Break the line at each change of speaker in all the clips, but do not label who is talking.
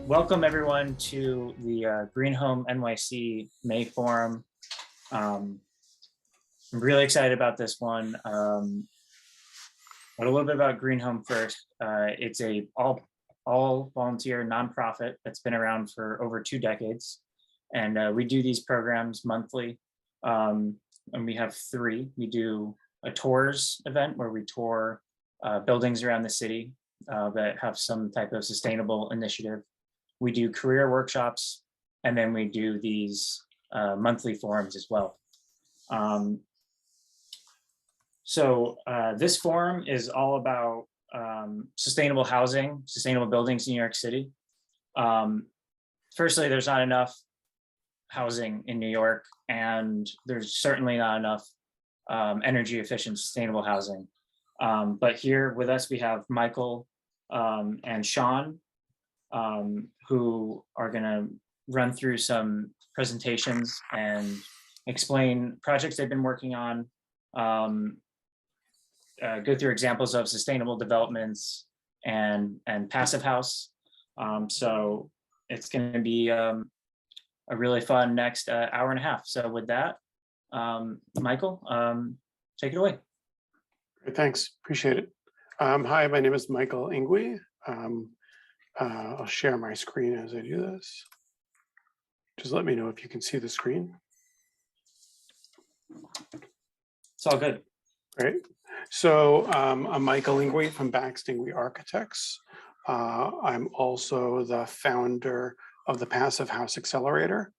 Welcome everyone to the Green Home NYC May Forum. I'm really excited about this one. But a little bit about Green Home first. It's a all volunteer nonprofit that's been around for over 2 decades. And we do these programs monthly. And we have 3. We do a tours event where we tour buildings around the city that have some type of sustainable initiative. We do career workshops, and then we do these monthly forums as well. This forum is all about sustainable housing, sustainable buildings in New York City. Firstly, there's not enough housing in New York, and there's certainly not enough energy efficient, sustainable housing. But here with us, we have Michael and Sean, who are going to run through some presentations and explain projects they've been working on, go through examples of sustainable developments and Passivhaus. So it's going to be a really fun next hour and a half. So with that, Michael, take it away.
Great, thanks, appreciate it. Hi, my name is Michael Ingui. I'll share my screen as I do this. Just let me know if you can see the screen.
It's all good.
Great. So I'm Michael Ingui from Baxtingwe Architects. I'm also the founder of the Passivhaus Accelerator.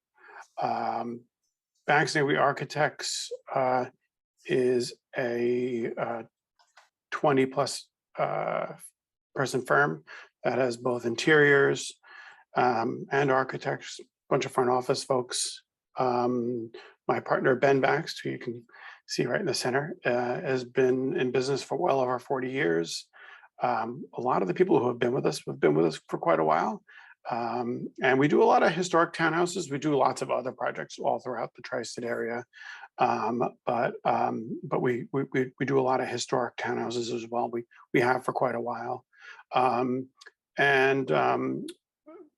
Baxtingwe Architects is a 20+ person firm that has both interiors and architects, a bunch of front office folks. My partner, Ben Baxt, who you can see right in the center, has been in business for well over 40 years. A lot of the people who have been with us for quite a while. And we do a lot of historic townhouses. We do lots of other projects all throughout the tri-state area. But we do a lot of historic townhouses as well. We have for quite a while.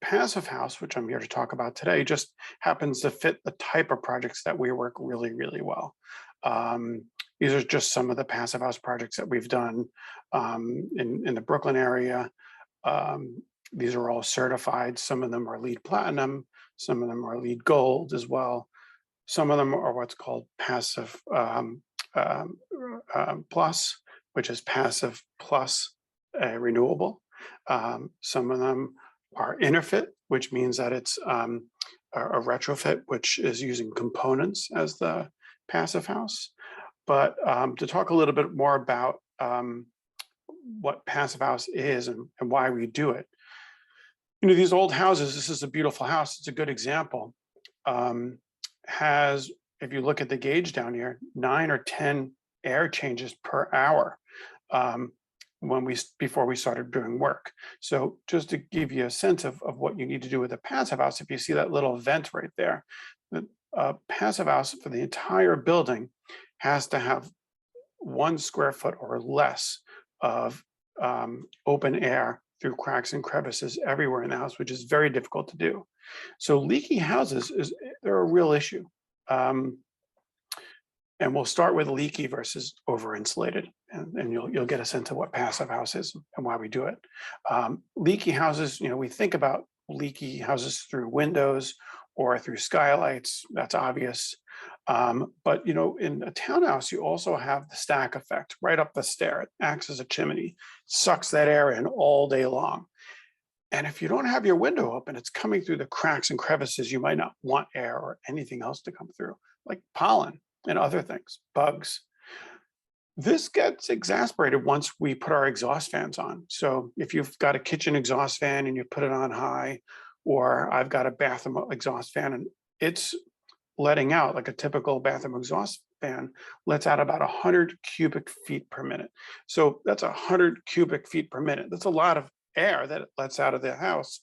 Passivhaus, which I'm here to talk about today, just happens to fit the type of projects that we work really, really well. These are just some of the Passivhaus projects that we've done in the Brooklyn area. These are all certified. Some of them are LEED Platinum, some of them are LEED Gold as well. Some of them are what's called Passive Plus, which is Passive Plus Renewable. Some of them are interfit, which means that it's a retrofit, which is using components as the Passivhaus. But to talk a little bit more about what Passivhaus is and why we do it. You know, these old houses, this is a beautiful house. It's a good example. Has, if you look at the gauge down here, 9 or 10 air changes per hour. Before we started doing work. So just to give you a sense of what you need to do with a Passivhaus, if you see that little vent right there, the Passivhaus for the entire building has to have 1 square foot or less of open air through cracks and crevices everywhere in the house, which is very difficult to do. So leaky houses, they're a real issue. And we'll start with leaky versus over-insulated, and you'll get a sense of what Passivhaus is and why we do it. Leaky houses, you know, we think about leaky houses through windows or through skylights. That's obvious. But you know, in a townhouse, you also have the stack effect right up the stair. It acts as a chimney, sucks that air in all day long. And if you don't have your window open, it's coming through the cracks and crevices. You might not want air or anything else to come through, like pollen and other things, bugs. This gets exasperated once we put our exhaust fans on. So if you've got a kitchen exhaust fan and you put it on high, or I've got a bathroom exhaust fan and it's letting out, like a typical bathroom exhaust fan lets out about 100 cubic feet per minute. So that's 100 cubic feet per minute. That's a lot of air that it lets out of the house.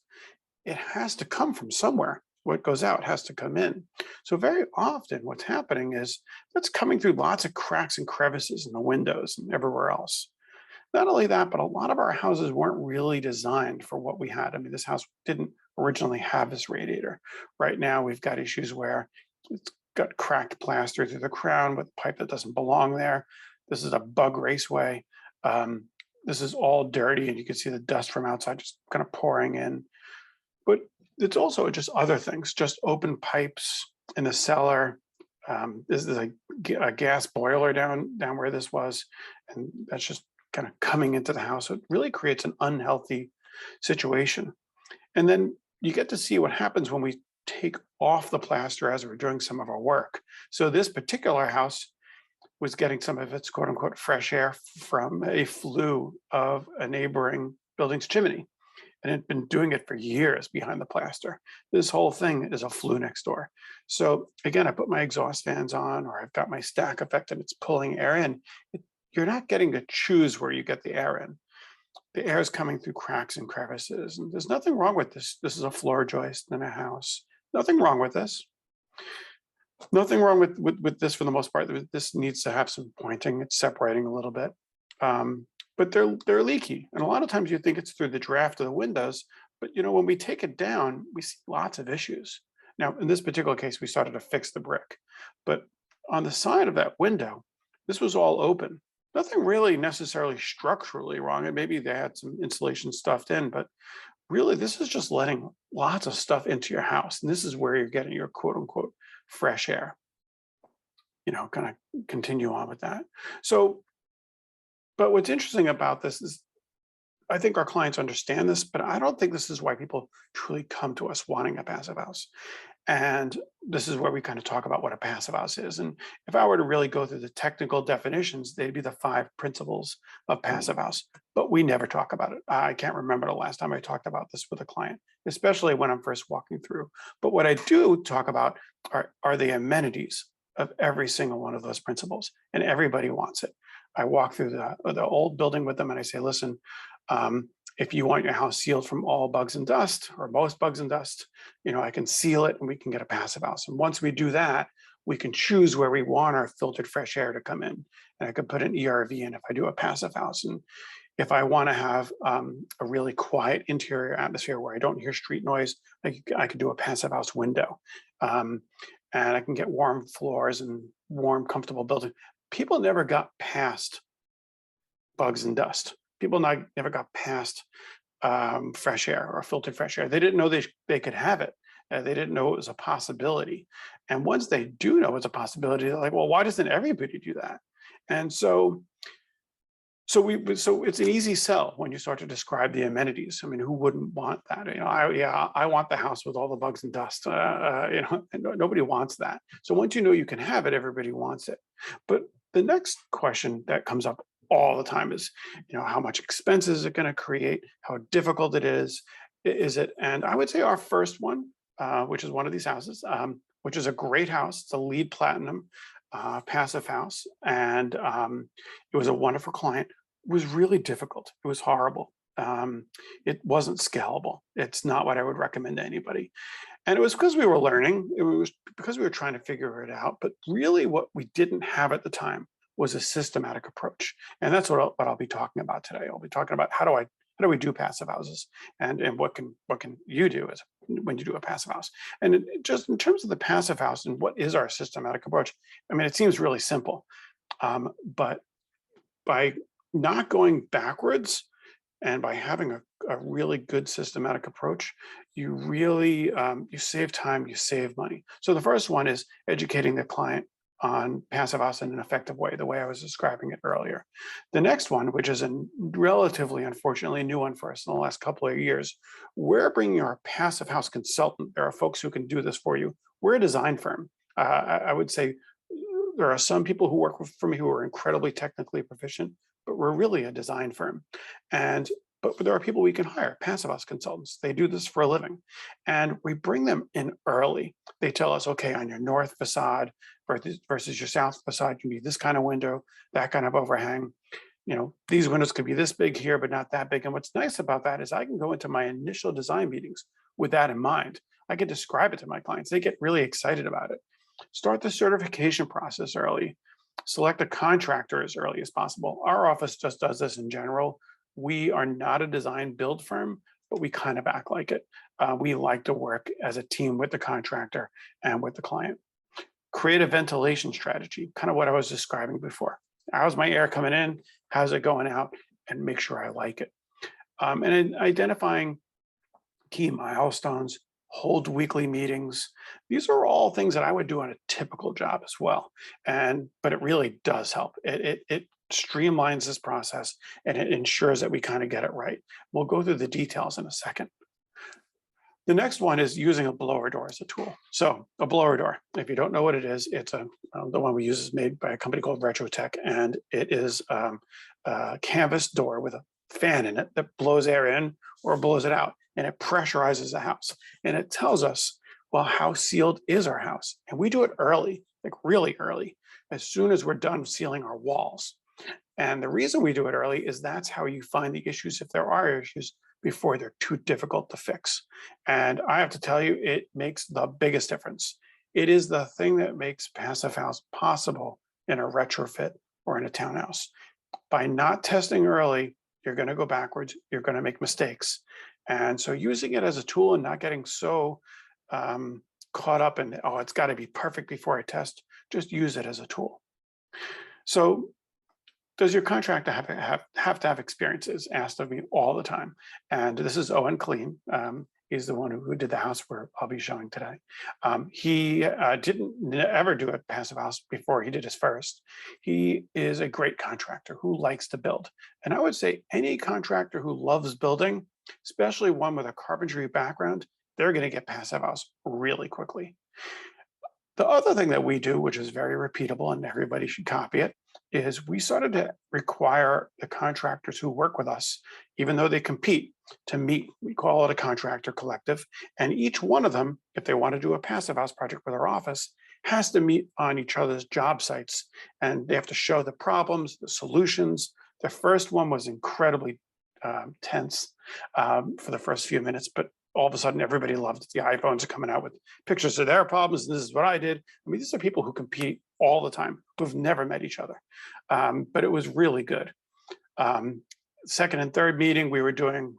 It has to come from somewhere. what goes out has to come in. So very often what's happening is that's coming through lots of cracks and crevices in the windows and everywhere else. Not only that, but a lot of our houses weren't really designed for what we had. I mean, this house didn't originally have this radiator. Right now, we've got issues where it's got cracked plaster through the crown with pipe that doesn't belong there. This is a bug raceway. This is all dirty, and you can see the dust from outside just kind of pouring in. But it's also just other things, just open pipes in the cellar. This is a gas boiler down where this was, and that's just kind of coming into the house. So it really creates an unhealthy situation. And then you get to see what happens when we take off the plaster as we're doing some of our work. So this particular house was getting some of its quote unquote fresh air from a flue of a neighboring building's chimney. And it had been doing it for years behind the plaster. This whole thing is a flue next door. So again, I put my exhaust fans on, or I've got my stack effect and it's pulling air in. You're not getting to choose where you get the air in. The air is coming through cracks and crevices. And there's nothing wrong with this. This is a floor joist in a house. Nothing wrong with this. Nothing wrong with this for the most part. This needs to have some pointing. It's separating a little bit. But they're leaky. And a lot of times you think it's through the draft of the windows. But you know, when we take it down, we see lots of issues. Now, in this particular case, we started to fix the brick. But on the side of that window, this was all open. Nothing really necessarily structurally wrong. And maybe they had some insulation stuffed in, but really this is just letting lots of stuff into your house. And this is where you're getting your quote unquote fresh air. You know, kind of continue on with that. So, but what's interesting about this is I think our clients understand this, but I don't think this is why people truly come to us wanting a passive house. And this is where we kind of talk about what a passive house is. And if I were to really go through the technical definitions, they'd be the 5 principles of passive house, but we never talk about it. I can't remember the last time I talked about this with a client, especially when I'm first walking through. But what I do talk about are the amenities of every single one of those principles, and everybody wants it. I walk through the old building with them and I say, listen, if you want your house sealed from all bugs and dust, or most bugs and dust, you know, I can seal it and we can get a passive house. And once we do that, we can choose where we want our filtered fresh air to come in. And I could put an ERV in if I do a passive house. And if I want to have a really quiet interior atmosphere where I don't hear street noise, I could do a passive house window. And I can get warm floors and warm, comfortable building. People never got past bugs and dust. People never got past fresh air or filtered fresh air. They didn't know they could have it. They didn't know it was a possibility. And once they do know it's a possibility, they're like, well, why doesn't everybody do that? And so it's an easy sell when you start to describe the amenities. I mean, who wouldn't want that? You know, I want the house with all the bugs and dust. You know, and nobody wants that. So once you know you can have it, everybody wants it. But the next question that comes up all the time is, you know, how much expense is it going to create? How difficult it is it? And I would say our first one, which is one of these houses, which is a great house. It's a LEED Platinum passive house, and it was a wonderful client. It was really difficult. It was horrible. It wasn't scalable. It's not what I would recommend to anybody. And it was because we were learning. It was because we were trying to figure it out. But really what we didn't have at the time was a systematic approach. And that's what I'll be talking about today. I'll be talking about how do we do passive houses, and what can you do as when you do a passive house. And just in terms of the passive house and what is our systematic approach, I mean, it seems really simple, but by not going backwards and by having a really good systematic approach, you really you save time, you save money. So the first one is educating the client on passive house in an effective way, the way I was describing it earlier. The next one, which is a relatively, unfortunately, new one for us in the last couple of years, we're bringing our passive house consultant. There are folks who can do this for you. We're a design firm. I would say there are some people who work for me who are incredibly technically proficient, but we're really a design firm. But there are people we can hire, passive house consultants. They do this for a living. And we bring them in early. They tell us, okay, on your north facade versus your south facade, you need this kind of window, that kind of overhang. You know, these windows could be this big here, but not that big. And what's nice about that is I can go into my initial design meetings with that in mind. I can describe it to my clients. They get really excited about it. Start the certification process early. Select a contractor as early as possible. Our office just does this in general. We are not a design build firm, but we kind of act like it. We like to work as a team with the contractor and with the client. Create a ventilation strategy, kind of what I was describing before. How's my air coming in? How's it going out? And make sure I like it. And in identifying key milestones, hold weekly meetings. These are all things that I would do on a typical job as well. But it really does help. It streamlines this process and it ensures that we kind of get it right. We'll go through the details in a second. The next one is using a blower door as a tool. So a blower door, if you don't know what it is, it's the one we use is made by a company called Retrofits, and it is a canvas door with a fan in it that blows air in or blows it out, and it pressurizes the house. And it tells us, well, how sealed is our house? And we do it early, like really early, as soon as we're done sealing our walls. And the reason we do it early is that's how you find the issues, if there are issues, before they're too difficult to fix. And I have to tell you, it makes the biggest difference. It is the thing that makes Passive House possible in a retrofit or in a townhouse. By not testing early, you're going to go backwards, you're going to make mistakes. And so using it as a tool and not getting so caught up in, oh, it's got to be perfect before I test, just use it as a tool. So does your contractor have to have experiences? Asked of me all the time. And this is Owen Clean. He's the one who did the house where I'll be showing today. He didn't ever do a passive house before he did his first. He is a great contractor who likes to build. And I would say any contractor who loves building, especially one with a carpentry background, they're going to get passive house really quickly. The other thing that we do, which is very repeatable and everybody should copy it, is we started to require the contractors who work with us, even though they compete, to meet. We call it a contractor collective. And each one of them, if they want to do a passive house project with our office, has to meet on each other's job sites. And they have to show the problems, the solutions. The first one was incredibly tense for the first few minutes, but all of a sudden everybody loved it. The iPhones are coming out with pictures of their problems. And this is what I did. I mean, these are people who compete all the time, who've never met each other. But it was really good. Second and third meeting, we were doing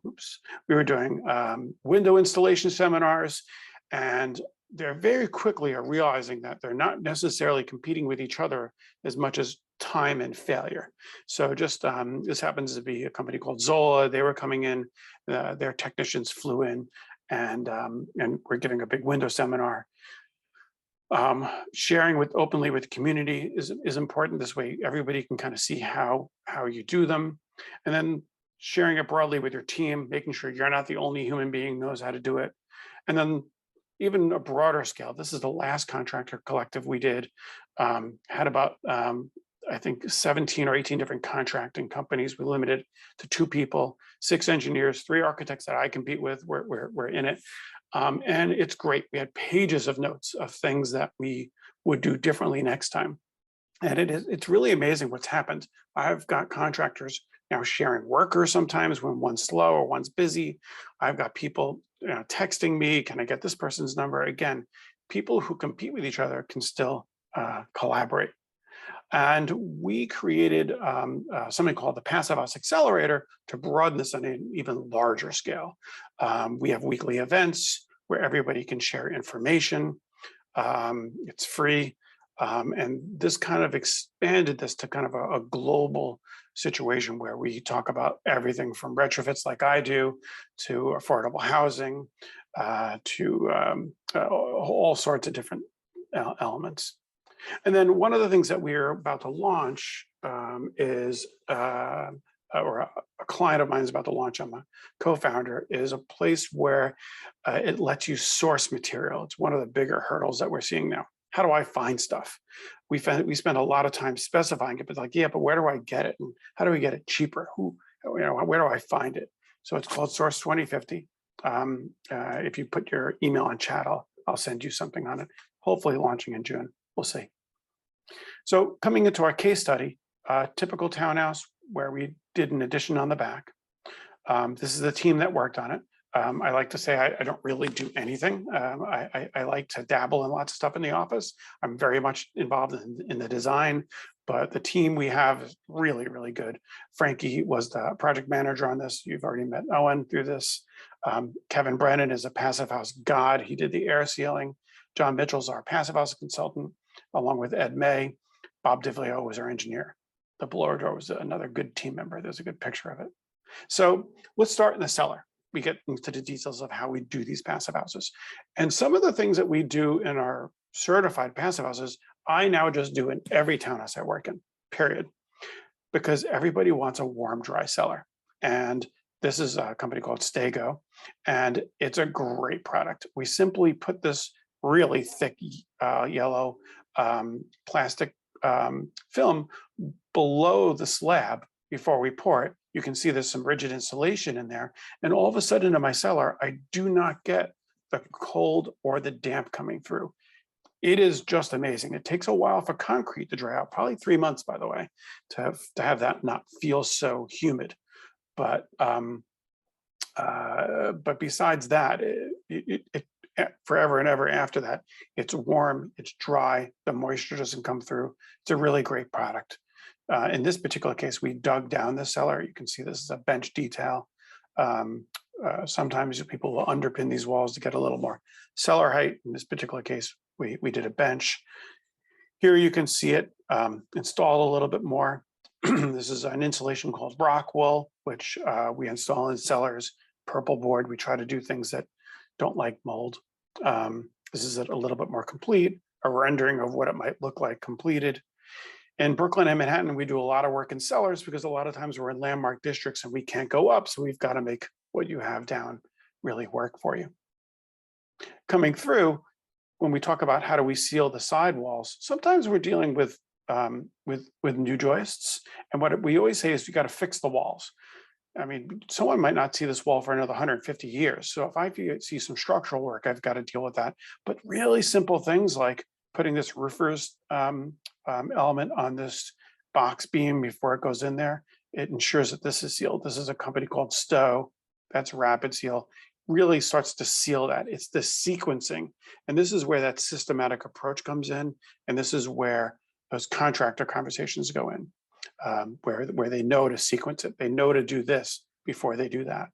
window installation seminars, and they're very quickly are realizing that they're not necessarily competing with each other as much as time and failure. So just this happens to be a company called Zola. They were coming in, their technicians flew in, and we're giving a big window seminar. Sharing openly with the community is important. This way, everybody can kind of see how you do them, and then sharing it broadly with your team, making sure you're not the only human being who knows how to do it, and then even a broader scale. This is the last contractor collective we did. Had about I think 17 or 18 different contracting companies. We limited to 2 people, 6 engineers, 3 architects that I compete with. We're in it. And it's great. We had pages of notes of things that we would do differently next time. And it's really amazing what's happened. I've got contractors now sharing workers sometimes when one's slow or one's busy. I've got people texting me, can I get this person's number? Again, people who compete with each other can still collaborate. And we created something called the Passivhaus Accelerator to broaden this on an even larger scale. We have weekly events where everybody can share information. It's free. And this kind of expanded this to kind of a global situation where we talk about everything from retrofits like I do to affordable housing to all sorts of different elements. And then one of the things that we're about to launch is, or a client of mine is about to launch, I'm a co-founder, is a place where it lets you source material. It's one of the bigger hurdles that we're seeing now. How do I find stuff? We spend a lot of time specifying it, but like, yeah, but where do I get it? And how do we get it cheaper? Where do I find it? So it's called Source 2050. If you put your email on chat, I'll send you something on it. Hopefully launching in June. We'll see. So coming into our case study, typical townhouse where we did an addition on the back. This is the team that worked on it. I like to say I don't really do anything. I like to dabble in lots of stuff in the office. I'm very much involved in the design, but the team we have is really, really good. Frankie was the project manager on this. You've already met Owen through this. Kevin Brennan is a passive house god. He did the air sealing. John Mitchell's our passive house consultant, along with Ed May. Bob DiVleo was our engineer. The blower door was another good team member. There's a good picture of it. So let's start in the cellar. We get into the details of how we do these passive houses. And some of the things that we do in our certified passive houses, I now just do in every townhouse I work in, period. Because everybody wants a warm, dry cellar. And this is a company called Stego, and it's a great product. We simply put this really thick yellow plastic film below the slab before we pour it. You can see there's some rigid insulation in there. And all of a sudden in my cellar, I do not get the cold or the damp coming through. It is just amazing. It takes a while for concrete to dry out, probably 3 months, by the way, to have that not feel so humid. But besides that, it forever and ever after that, it's warm, it's dry, the moisture doesn't come through. It's a really great product. In this particular case, we dug down the cellar. You can see this is a bench detail. Sometimes people will underpin these walls to get a little more cellar height. In this particular case, we did a bench. Here you can see it installed a little bit more. This is an insulation called rock wool, which we install in cellars. Purple board, we try to do things that don't like mold. This is a little bit more complete, a rendering of what it might look like completed. In Brooklyn and Manhattan, we do a lot of work in cellars because a lot of times we're in landmark districts and we can't go up. So we've got to make what you have down really work for you. Coming through, when we talk about how do we seal the side walls, sometimes we're dealing with new joists. And what we always say is you got to fix the walls. I mean, someone might not see this wall for another 150 years. So if I see some structural work, I've got to deal with that. But really simple things like putting this roofer's element on this box beam before it goes in there, it ensures that this is sealed. This is a company called Stowe. That's Rapid Seal. Really starts to seal that. It's the sequencing. And this is where that systematic approach comes in. And this is where those contractor conversations go in, where they know to sequence it. They know to do this before they do that.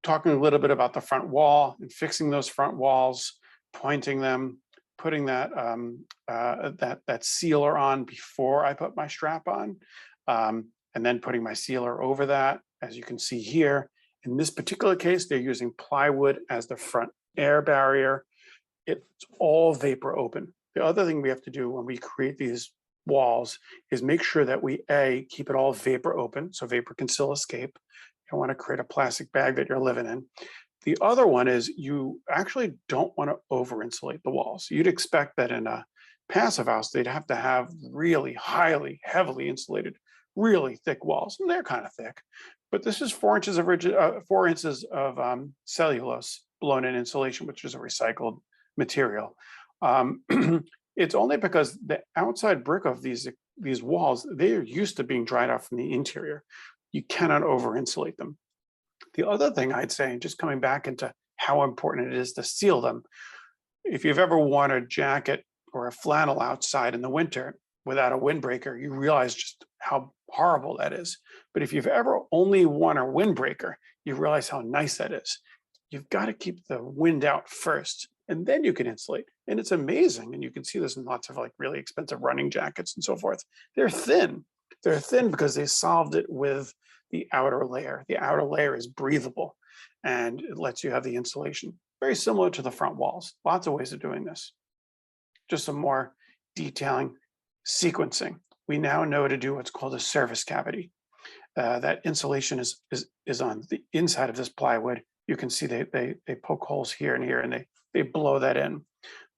Talking a little bit about the front wall and fixing those front walls, pointing them, putting that that sealer on before I put my strap on, and then putting my sealer over that. As you can see here, in this particular case, they're using plywood as the front air barrier. It's all vapor open. The other thing we have to do when we create these walls is make sure that we keep it all vapor open so vapor can still escape. You don't want to create a plastic bag that you're living in. The other one is you actually don't want to over insulate the walls. You'd expect that in a passive house, they'd have to have really highly, heavily insulated, really thick walls. And they're kind of thick, but this is 4 inches of rigid, 4 inches of cellulose blown in insulation, which is a recycled material. It's only because the outside brick of these walls, they're used to being dried out from the interior. You cannot over insulate them. The other thing I'd say, just coming back into how important it is to seal them, if you've ever worn a jacket or a flannel outside in the winter without a windbreaker, you realize just how horrible that is. But if you've ever only worn a windbreaker, you realize how nice that is. You've got to keep the wind out first, and then you can insulate. And it's amazing. And you can see this in lots of like really expensive running jackets and so forth. They're thin. They're thin because they solved it with the outer layer. The outer layer is breathable and it lets you have the insulation. Very similar to the front walls. Lots of ways of doing this. Just some more detailing, sequencing. We now know to do what's called a service cavity. That insulation is on the inside of this plywood. You can see they poke holes here and here and they blow that in.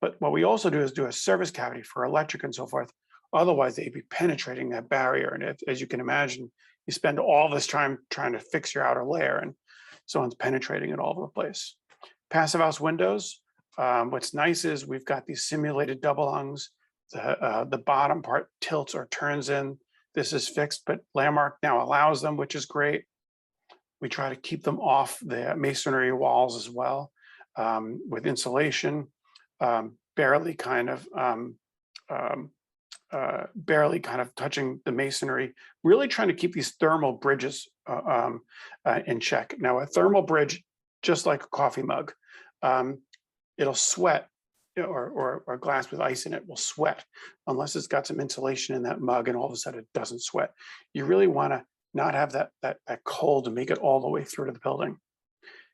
But what we also do is do a service cavity for electric and so forth. Otherwise, they'd be penetrating that barrier. And as you can imagine, you spend all this time trying to fix your outer layer and someone's penetrating it all over the place. Passive house windows. What's nice is we've got these simulated double hungs. The bottom part tilts or turns in. This is fixed, but Landmark now allows them, which is great. We try to keep them off the masonry walls as well, with insulation, barely kind of touching the masonry, really trying to keep these thermal bridges in check. Now, a thermal bridge, just like a coffee mug, it'll sweat, or glass with ice in it will sweat unless it's got some insulation in that mug, and all of a sudden it doesn't sweat. You really want to not have that cold to make it all the way through to the building.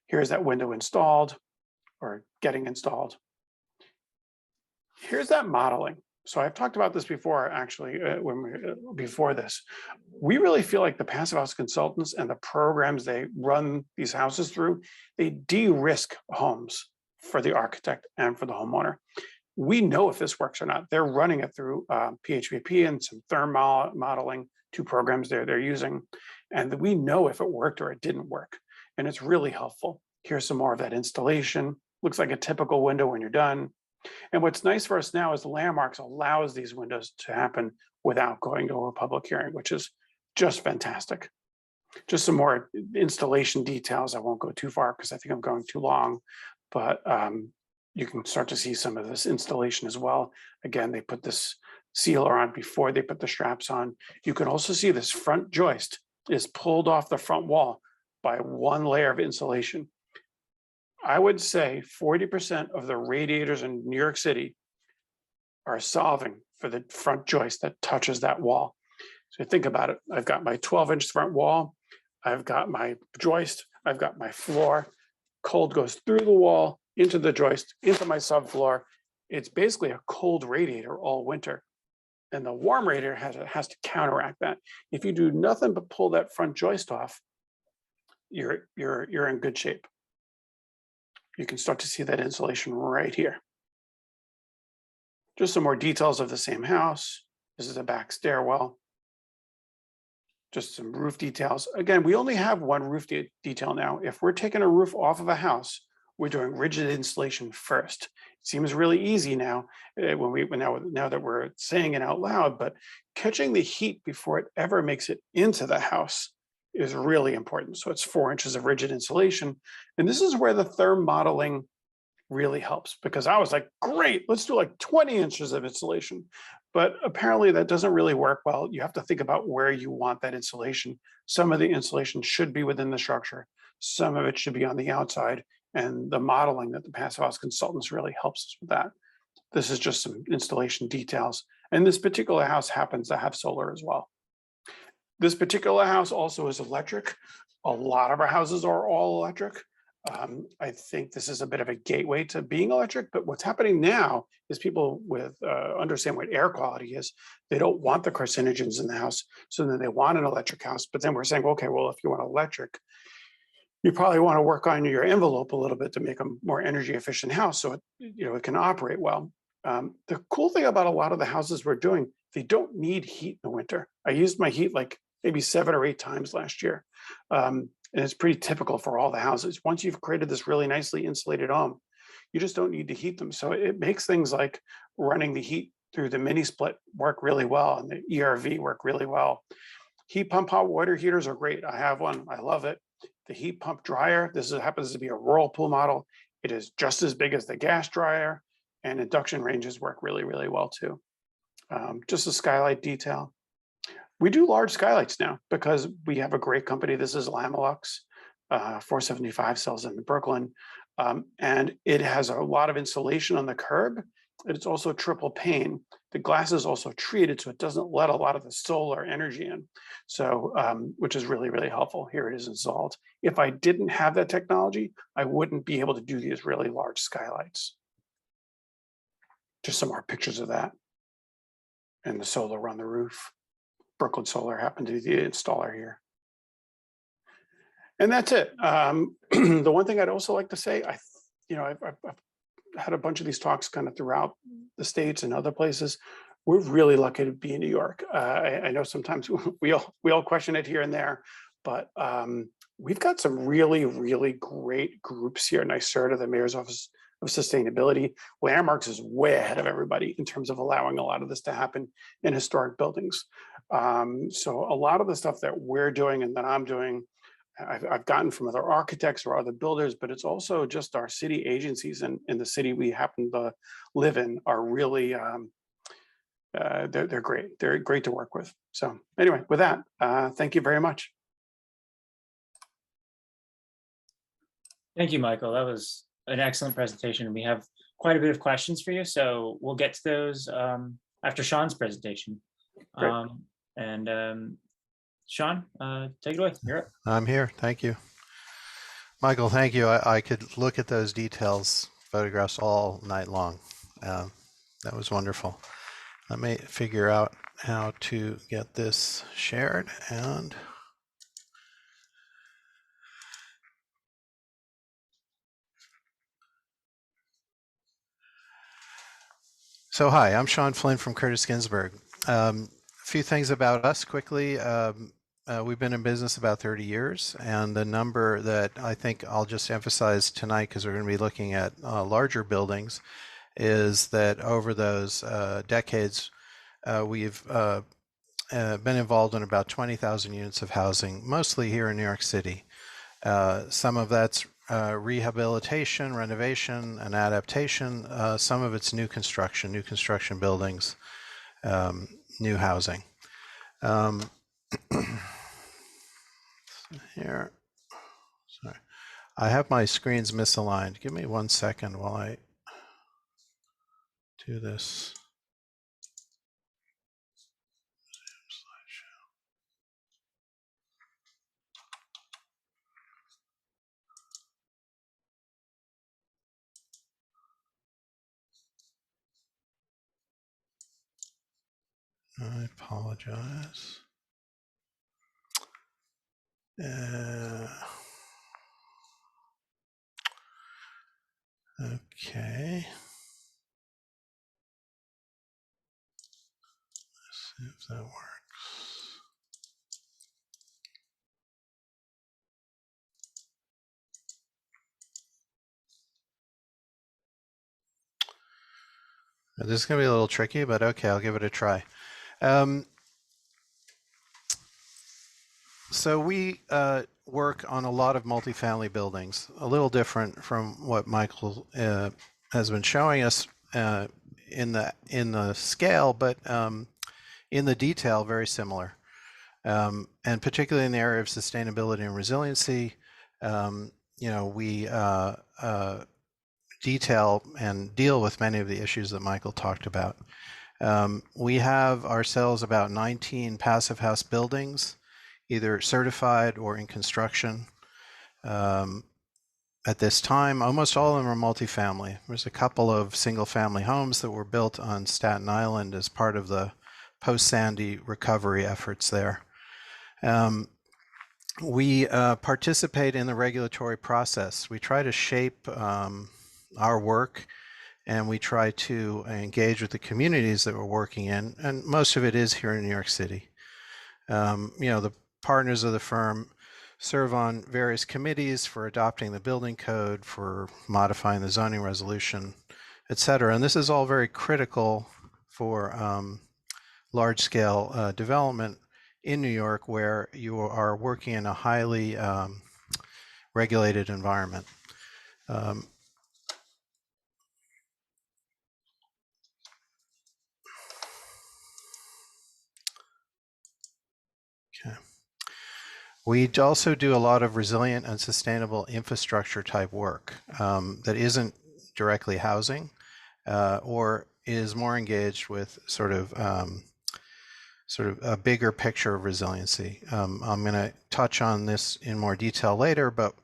Here's that window installed or getting installed. Here's that modeling. So I've talked about this before, actually, before this. We really feel like the Passive House consultants and the programs they run these houses through, they de-risk homes for the architect and for the homeowner. We know if this works or not. They're running it through PHVP and some thermal modeling, 2 programs they're using. And we know if it worked or it didn't work. And it's really helpful. Here's some more of that installation. Looks like a typical window when you're done. And what's nice for us now is Landmarks allows these windows to happen without going to a public hearing, which is just fantastic. Just some more installation details. I won't go too far because I think I'm going too long, but you can start to see some of this installation as well. Again, they put this sealer on before they put the straps on. You can also see this front joist is pulled off the front wall by 1 layer of insulation. I would say 40% of the radiators in New York City are solving for the front joist that touches that wall. So think about it. I've got my 12-inch front wall. I've got my joist. I've got my floor. Cold goes through the wall, into the joist, into my subfloor. It's basically a cold radiator all winter. And the warm radiator has to counteract that. If you do nothing but pull that front joist off, you're in good shape. You can start to see that insulation right here. Just some more details of the same house. This is a back stairwell. Just some roof details. Again, we only have 1 roof detail now. If we're taking a roof off of a house, we're doing rigid insulation first. It seems really easy now now that we're saying it out loud, but catching the heat before it ever makes it into the house is really important. So it's 4 inches of rigid insulation. And this is where the therm modeling really helps, because I was like, great, let's do like 20 inches of insulation. But apparently that doesn't really work well. You have to think about where you want that insulation. Some of the insulation should be within the structure. Some of it should be on the outside. And the modeling that the Passive House consultants really helps us with that. This is just some installation details. And this particular house happens to have solar as well. This particular house also is electric. A lot of our houses are all electric. I think this is a bit of a gateway to being electric, but what's happening now is people understand what air quality is. They don't want the carcinogens in the house, so then they want an electric house. But then we're saying, okay, well, if you want electric, you probably want to work on your envelope a little bit to make a more energy efficient house so it can operate well. The cool thing about a lot of the houses we're doing, they don't need heat in the winter. I used my heat like maybe 7 or 8 times last year. And it's pretty typical for all the houses. Once you've created this really nicely insulated home, you just don't need to heat them. So it makes things like running the heat through the mini split work really well, and the ERV work really well. Heat pump hot water heaters are great. I have one, I love it. The heat pump dryer, happens to be a whirlpool model. It is just as big as the gas dryer, and induction ranges work really, really well too. Just a skylight detail. We do large skylights now because we have a great company. This is Lamelux, 475 sells in Brooklyn. And it has a lot of insulation on the curb. It's also triple pane. The glass is also treated so it doesn't let a lot of the solar energy in. So, which is really, really helpful. Here it is installed. If I didn't have that technology, I wouldn't be able to do these really large skylights. Just some more pictures of that. And the solar on the roof. Brooklyn Solar happened to be the installer here. And that's it. The one thing I'd also like to say, I've had a bunch of these talks kind of throughout the States and other places. We're really lucky to be in New York. I know sometimes we all question it here and there, but we've got some really, really great groups here. NYSERDA, the Mayor's Office of Sustainability. Landmarks is way ahead of everybody in terms of allowing a lot of this to happen in historic buildings. So a lot of the stuff that we're doing and that I'm doing, I've gotten from other architects or other builders, but it's also just our city agencies in the city we happen to live in are really, they're great. They're great to work with. So anyway, with that, thank you very much.
Thank you, Michael. That was an excellent presentation. We have quite a bit of questions for you, so we'll get to those after Sean's presentation.
Great.
Sean, take it away. You're up.
I'm here. Thank you. Michael, thank you. I could look at those details, photographs all night long. That was wonderful. Let me figure out how to get this shared and so hi, I'm Sean Flynn from Curtis Ginsburg. A few things about us quickly. We've been in business about 30 years, and the number that I think I'll just emphasize tonight, because we're going to be looking at larger buildings, is that over those decades, we've been involved in about 20,000 units of housing, mostly here in New York City. Some of that's rehabilitation, renovation, and adaptation. Some of it's new construction buildings, new housing. Here, sorry, I have my screens misaligned. Give me 1 second while I do this. I apologize. Okay. Let's see if that works. This is going to be a little tricky, but okay, I'll give it a try. So we work on a lot of multifamily buildings, a little different from what Michael has been showing us in the scale, but in the detail, very similar. And particularly in the area of sustainability and resiliency, we detail and deal with many of the issues that Michael talked about. We have ourselves about 19 passive house buildings, either certified or in construction. At this time, almost all of them are multifamily. There's a couple of single family homes that were built on Staten Island as part of the post-Sandy recovery efforts there. We participate in the regulatory process. We try to shape our work, and we try to engage with the communities that we're working in, and most of it is here in New York City. The partners of the firm serve on various committees for adopting the building code, for modifying the zoning resolution, et cetera. And this is all very critical for large-scale development in New York, where you are working in a highly regulated environment. Okay. We also do a lot of resilient and sustainable infrastructure type work that isn't directly housing or is more engaged with sort of a bigger picture of resiliency. I'm going to touch on this in more detail later, but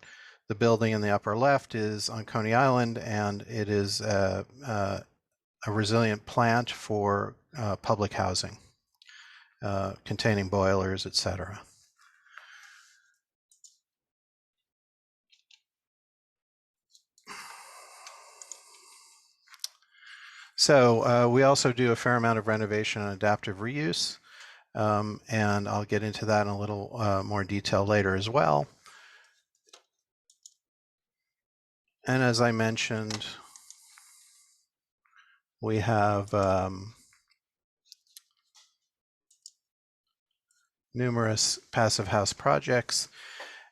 the building in the upper left is on Coney Island, and it is a resilient plant for public housing, containing boilers, et cetera. So we also do a fair amount of renovation and adaptive reuse, and I'll get into that in a little more detail later as well. And as I mentioned, we have numerous passive house projects,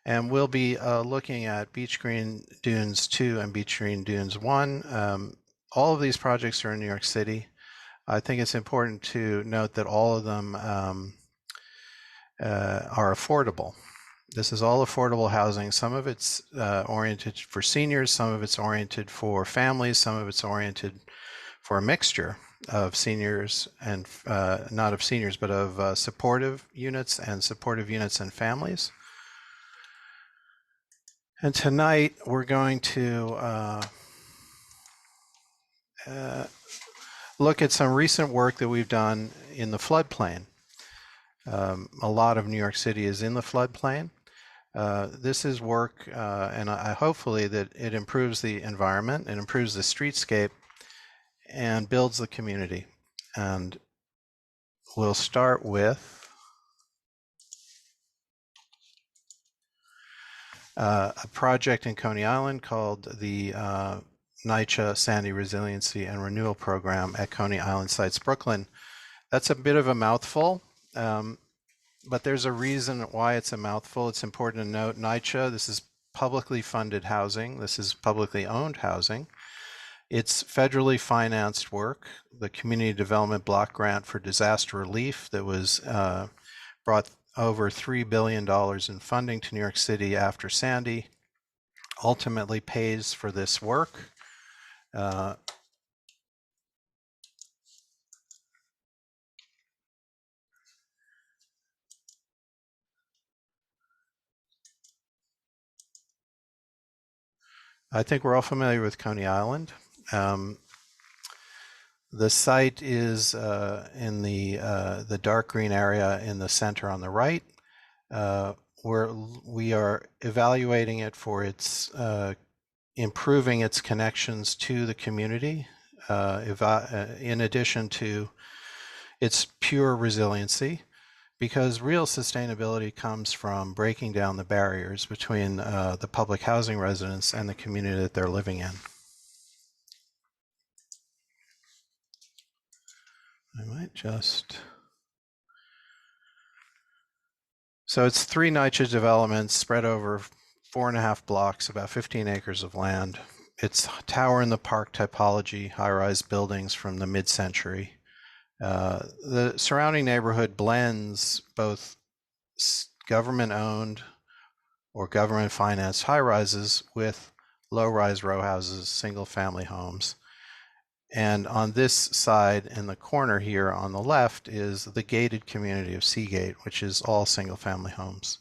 And we'll be looking at Beach Green Dunes 2 and Beach Green Dunes 1. All of these projects are in New York City. I think it's important to note that all of them are affordable. This is all affordable housing. Some of it's oriented for seniors, some of it's oriented for families, some of it's oriented for a mixture of seniors and not of seniors, but of supportive units and families. And tonight we're going to look at some recent work that we've done in the floodplain. A lot of New York City is in the floodplain. This is work, and hopefully that it improves the environment, it improves the streetscape, and builds the community. And we'll start with a project in Coney Island called the Nycha Sandy Resiliency and Renewal Program at Coney Island Sites, Brooklyn. That's a bit of a mouthful, but there's a reason why it's a mouthful. It's important to note Nycha, this is publicly funded housing. This is publicly owned housing. It's federally financed work. The Community Development Block Grant for Disaster Relief that was brought over $3 billion in funding to New York City after Sandy ultimately pays for this work. I think we're all familiar with Coney Island. The site is in the dark green area in the center on the right. Where we are evaluating it for its improving its connections to the community, in addition to its pure resiliency, because real sustainability comes from breaking down the barriers between the public housing residents and the community that they're living in. I might just... So it's 3 Nycha developments spread over 4.5 blocks, about 15 acres of land. It's tower in the park typology, high-rise buildings from the mid-century. The surrounding neighborhood blends both government-owned or government-financed high-rises with low-rise row houses, single-family homes. And on this side in the corner here on the left is the gated community of Seagate, which is all single-family homes.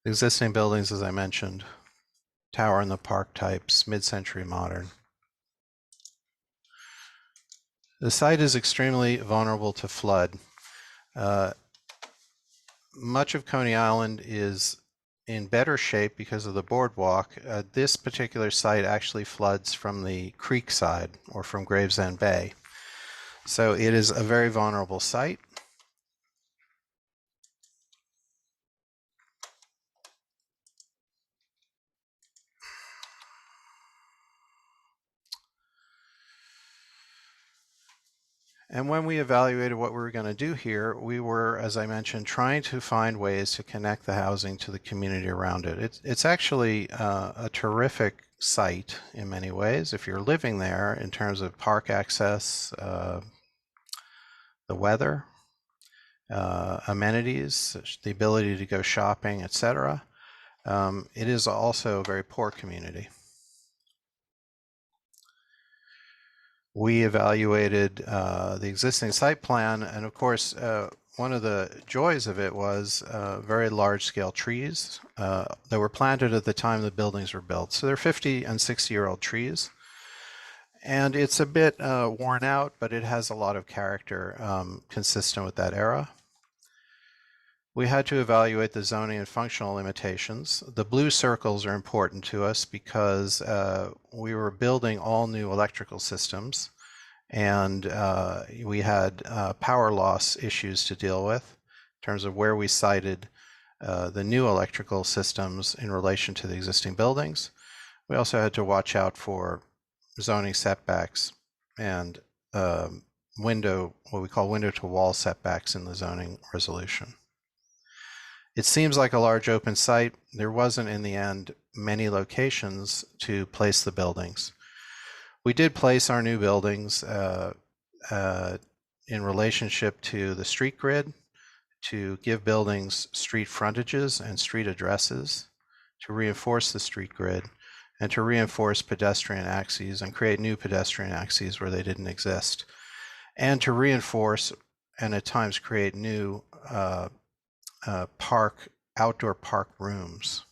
The existing buildings, as I mentioned, tower in the park types, mid-century modern. The site is extremely vulnerable to flood. Much of Coney Island is in better shape because of the boardwalk. This particular site actually floods from the creek side or from Gravesend Bay. So it is a very vulnerable site. And when we evaluated what we were going to do here, we were, as I mentioned, trying to find ways to connect the housing to the community around it. It's actually a terrific site in many ways if you're living there, in terms of park access, the weather, amenities, the ability to go shopping, etc. It is also a very poor community. We evaluated the existing site plan, and of course, one of the joys of it was very large-scale trees that were planted at the time the buildings were built. So they're 50 and 60-year-old trees, and it's a bit worn out, but it has a lot of character consistent with that era. We had to evaluate the zoning and functional limitations. The blue circles are important to us because we were building all new electrical systems, and we had power loss issues to deal with in terms of where we sited the new electrical systems in relation to the existing buildings. We also had to watch out for zoning setbacks and what we call window to wall setbacks in the zoning resolution. It seems like a large open site. There wasn't in the end many locations to place the buildings. We did place our new buildings in relationship to the street grid, to give buildings street frontages and street addresses, to reinforce the street grid, and to reinforce pedestrian axes and create new pedestrian axes where they didn't exist, and to reinforce and at times create new outdoor park rooms.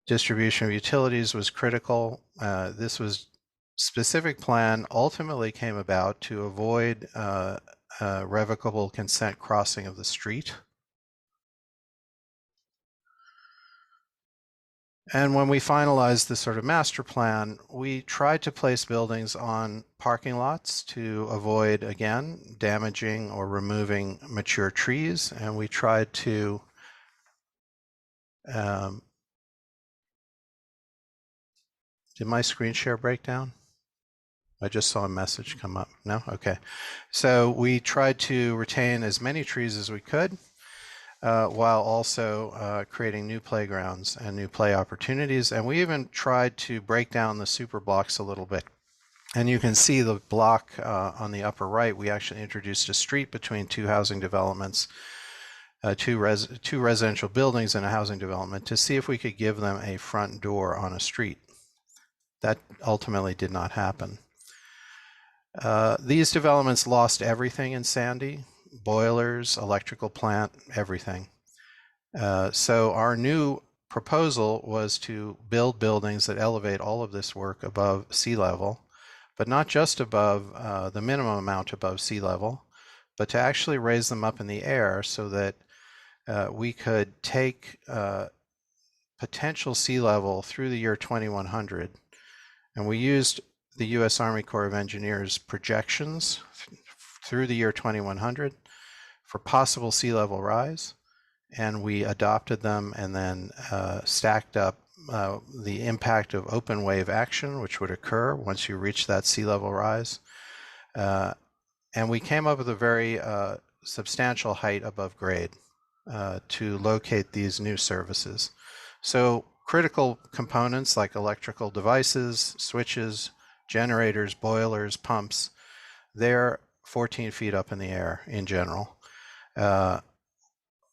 Distribution of utilities was critical. This was specific plan ultimately came about to avoid revocable consent crossing of the street. And when we finalized this sort of master plan, we tried to place buildings on parking lots to avoid, again, damaging or removing mature trees. And we tried to did my screen share break down? I just saw a message come up. No? Okay. So we tried to retain as many trees as we could, while also creating new playgrounds and new play opportunities. And we even tried to break down the super blocks a little bit. And you can see the block on the upper right. We actually introduced a street between two housing developments, two residential buildings and a housing development, to see if we could give them a front door on a street. That ultimately did not happen. These developments lost everything in Sandy: boilers, electrical plant, everything. So our new proposal was to build buildings that elevate all of this work above sea level, but not just above the minimum amount above sea level, but to actually raise them up in the air so that we could take potential sea level through the year 2100. And we used the U.S. Army Corps of Engineers projections through the year 2100 for possible sea level rise. And we adopted them and then stacked up the impact of open wave action, which would occur once you reach that sea level rise. And we came up with a very substantial height above grade to locate these new services. So critical components like electrical devices, switches, generators, boilers, pumps, they're 14 feet up in the air in general.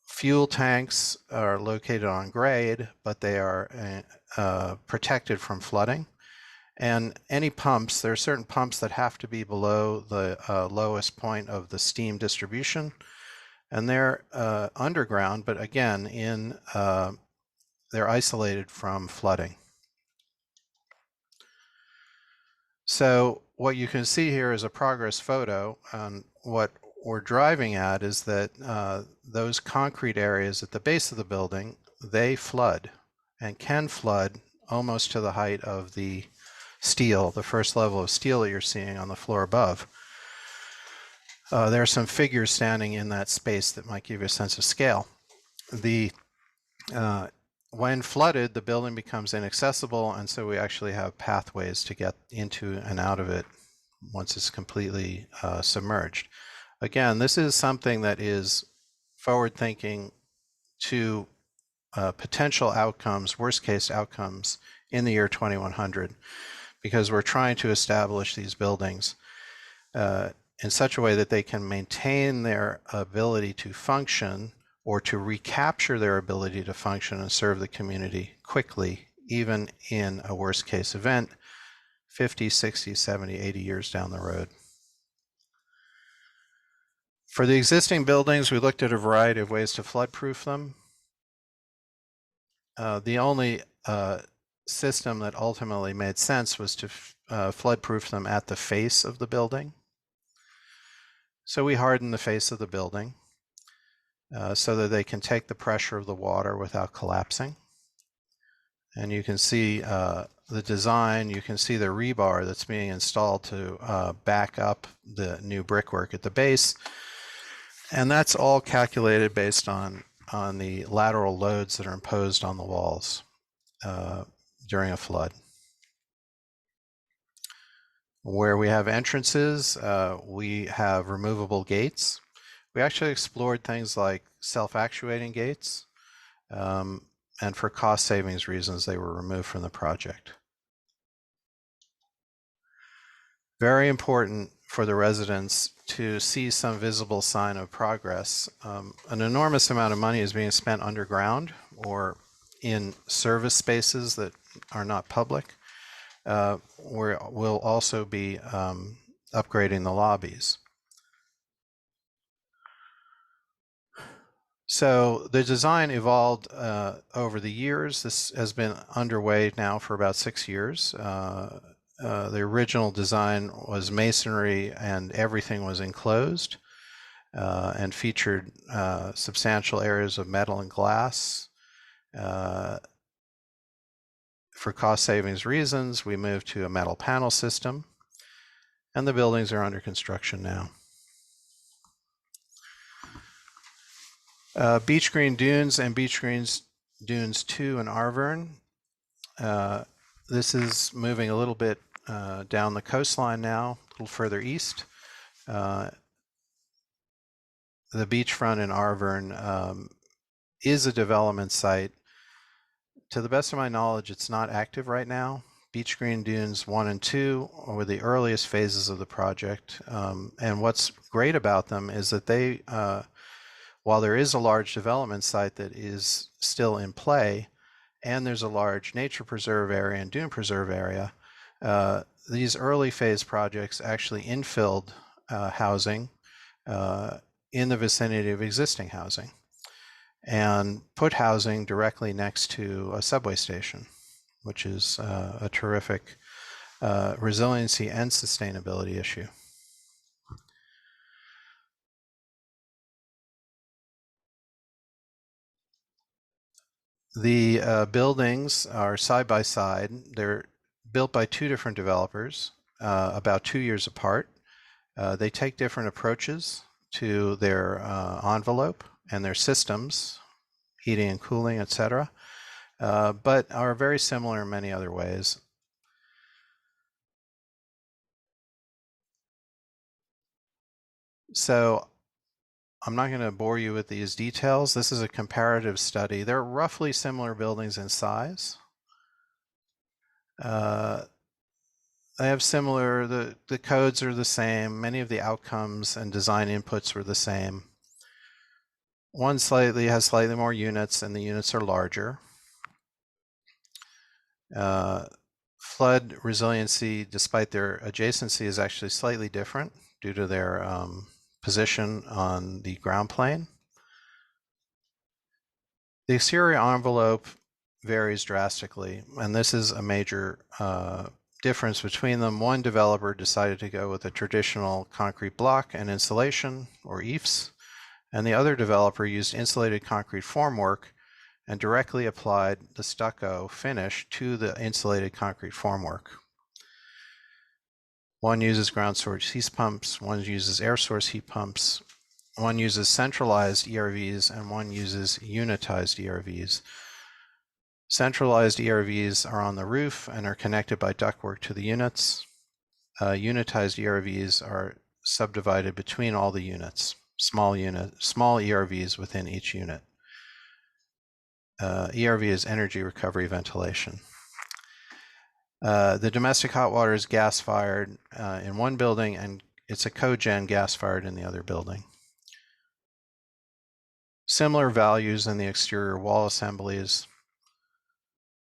Fuel tanks are located on grade, but they are protected from flooding. And any pumps, there are certain pumps that have to be below the lowest point of the steam distribution. And they're underground, but again, they're isolated from flooding. So what you can see here is a progress photo. And what we're driving at is that those concrete areas at the base of the building, they flood and can flood almost to the height of the steel, the first level of steel that you're seeing on the floor above. There are some figures standing in that space that might give you a sense of scale. When flooded, the building becomes inaccessible, and so we actually have pathways to get into and out of it once it's completely submerged. Again, this is something that is forward-thinking to potential outcomes, worst-case outcomes in the year 2100, because we're trying to establish these buildings in such a way that they can maintain their ability to function or to recapture their ability to function and serve the community quickly, even in a worst case event, 50, 60, 70, 80 years down the road. For the existing buildings, we looked at a variety of ways to flood-proof them. The only system that ultimately made sense was to flood-proof them at the face of the building. So we hardened the face of the building so that they can take the pressure of the water without collapsing. And you can see the design, you can see the rebar that's being installed to back up the new brickwork at the base. And that's all calculated based on the lateral loads that are imposed on the walls during a flood. Where we have entrances, we have removable gates. We actually explored things like self-actuating gates, and for cost savings reasons, they were removed from the project. Very important for the residents to see some visible sign of progress. An enormous amount of money is being spent underground or in service spaces that are not public. We'll also be upgrading the lobbies. So the design evolved over the years. This has been underway now for about 6 years. The original design was masonry and everything was enclosed and featured substantial areas of metal and glass. For cost savings reasons, we moved to a metal panel system, and the buildings are under construction now. Beach Green Dunes and Beach Green Dunes 2 in Arverne. This is moving a little bit down the coastline now, a little further east. The beachfront in Arverne is a development site. To the best of my knowledge, it's not active right now. Beach Green Dunes 1 and 2 were the earliest phases of the project. And what's great about them is that they, while there is a large development site that is still in play, and there's a large nature preserve area and dune preserve area, these early phase projects actually infilled housing in the vicinity of existing housing and put housing directly next to a subway station, which is a terrific resiliency and sustainability issue. The buildings are side by side. They're built by 2 different developers, about 2 years apart. They take different approaches to their envelope and their systems, heating and cooling, etc., but are very similar in many other ways. So I'm not going to bore you with these details. This is a comparative study. They're roughly similar buildings in size. They have similar, the codes are the same. Many of the outcomes and design inputs were the same. One has slightly more units, and the units are larger. Flood resiliency, despite their adjacency, is actually slightly different due to their position on the ground plane. The exterior envelope varies drastically, and this is a major difference between them. One developer decided to go with a traditional concrete block and insulation, or EIFS, and the other developer used insulated concrete formwork and directly applied the stucco finish to the insulated concrete formwork. One uses ground source heat pumps, one uses air source heat pumps, one uses centralized ERVs, and one uses unitized ERVs. Centralized ERVs are on the roof and are connected by ductwork to the units. Unitized ERVs are subdivided between all the units, small ERVs within each unit. ERV is energy recovery ventilation. The domestic hot water is gas-fired in one building, and it's a cogen gas-fired in the other building. Similar values in the exterior wall assemblies.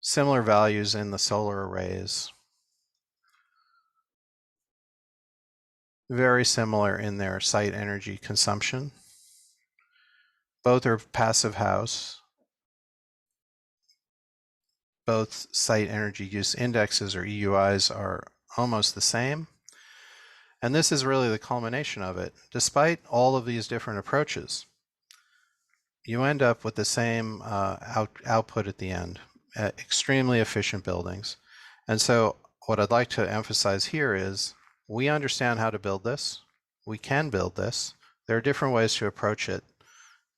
Similar values in the solar arrays. Very similar in their site energy consumption. Both are passive house. Both site energy use indexes, or EUIs, are almost the same. And this is really the culmination of it. Despite all of these different approaches, you end up with the same output at the end, extremely efficient buildings. And so what I'd like to emphasize here is we understand how to build this. We can build this. There are different ways to approach it.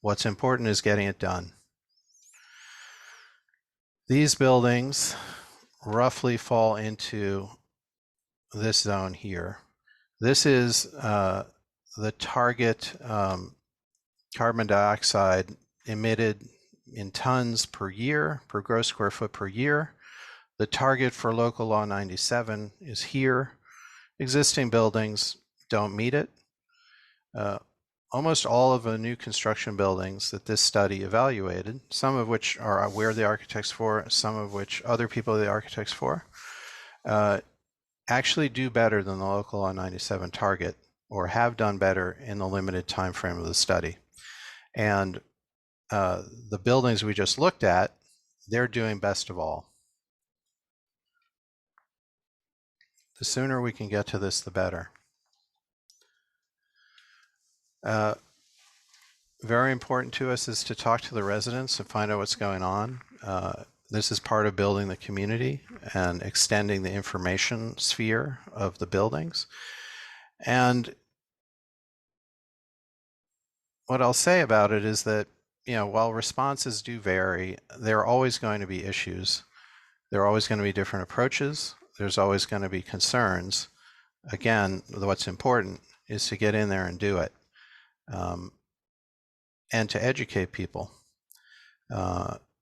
What's important is getting it done. These buildings roughly fall into this zone here. This is the target carbon dioxide emitted in tons per year, per gross square foot per year. The target for local law 97 is here. Existing buildings don't meet it. Almost all of the new construction buildings that this study evaluated, some of which are we're the architects for, some of which other people are the architects for, actually do better than the local law 97 target, or have done better in the limited time frame of the study. And the buildings we just looked at, they're doing best of all. The sooner we can get to this, the better. Very important to us is to talk to the residents and find out what's going on. This is part of building the community and extending the information sphere of the buildings. And what I'll say about it is that, you know, while responses do vary, there are always going to be issues. There are always going to be different approaches. There's always going to be concerns. Again, what's important is to get in there and do it, and to educate people.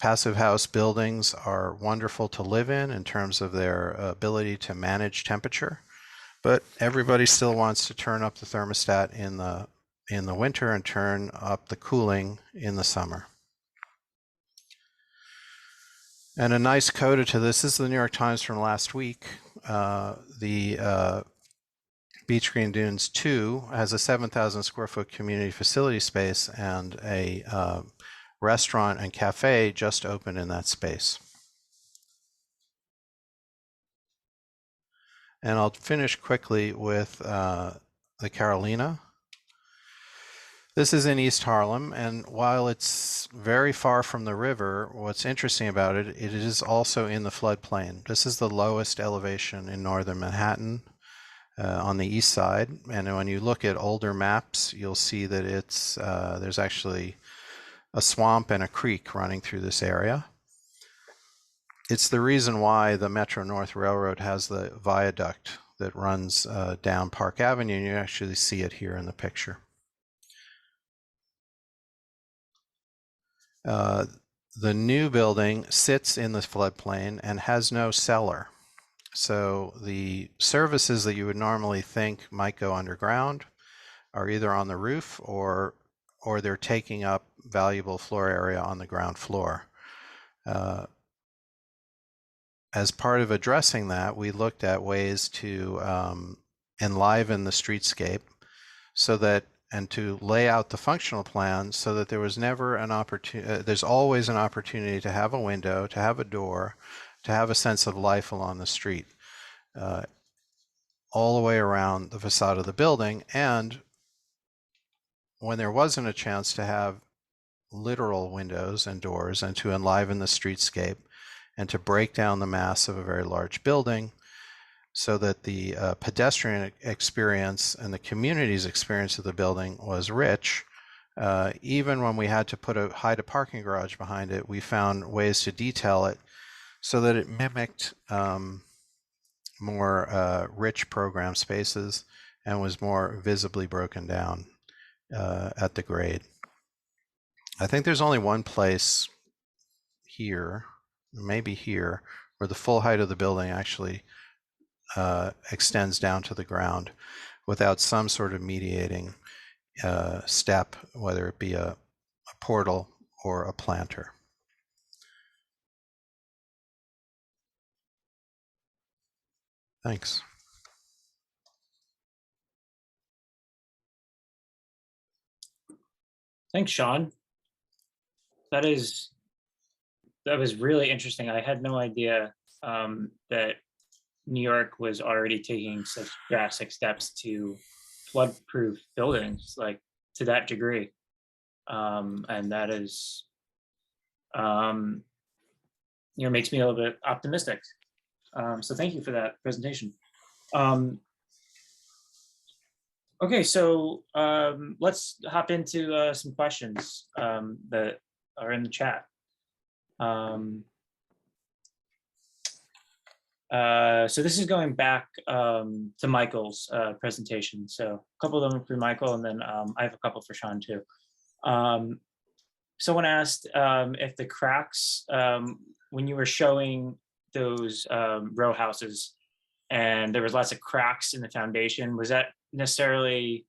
Passive house buildings are wonderful to live in terms of their ability to manage temperature, but everybody still wants to turn up the thermostat in the winter and turn up the cooling in the summer. And a nice coda to this is the New York Times from last week. The Beach Green Dunes 2 has a 7,000 square foot community facility space, and a restaurant and cafe just opened in that space. And I'll finish quickly with the Carolina. This is in East Harlem, and while it's very far from the river, what's interesting about it, it is also in the floodplain. This is the lowest elevation in northern Manhattan on the east side, and when you look at older maps, you'll see that it's there's actually a swamp and a creek running through this area. It's the reason why the Metro North Railroad has the viaduct that runs down Park Avenue, and you actually see it here in the picture. The new building sits in the floodplain and has no cellar. So the services that you would normally think might go underground are either on the roof or they're taking up valuable floor area on the ground floor. As part of addressing that, we looked at ways to enliven the streetscape so that, and to lay out the functional plan so that there was never an opportunity, there's always an opportunity to have a window, to have a door, to have a sense of life along the street, all the way around the facade of the building. And when there wasn't a chance to have literal windows and doors and to enliven the streetscape and to break down the mass of a very large building, so that the pedestrian experience and the community's experience of the building was rich. Even when we had to hide a parking garage behind it, we found ways to detail it so that it mimicked more rich program spaces and was more visibly broken down at the grade. I think there's only one place here, maybe here, where the full height of the building actually extends down to the ground without some sort of mediating step, whether it be a portal or a planter. Thanks.
Thanks, Sean. That was really interesting. I had no idea that New York was already taking such drastic steps to flood-proof buildings, like to that degree. And that is, makes me a little bit optimistic. So thank you for that presentation. Okay, so let's hop into some questions that are in the chat. So this is going back to Michael's presentation. So a couple of them for Michael, and then I have a couple for Sean too. Someone asked if the cracks, when you were showing those row houses and there was lots of cracks in the foundation, was that necessarily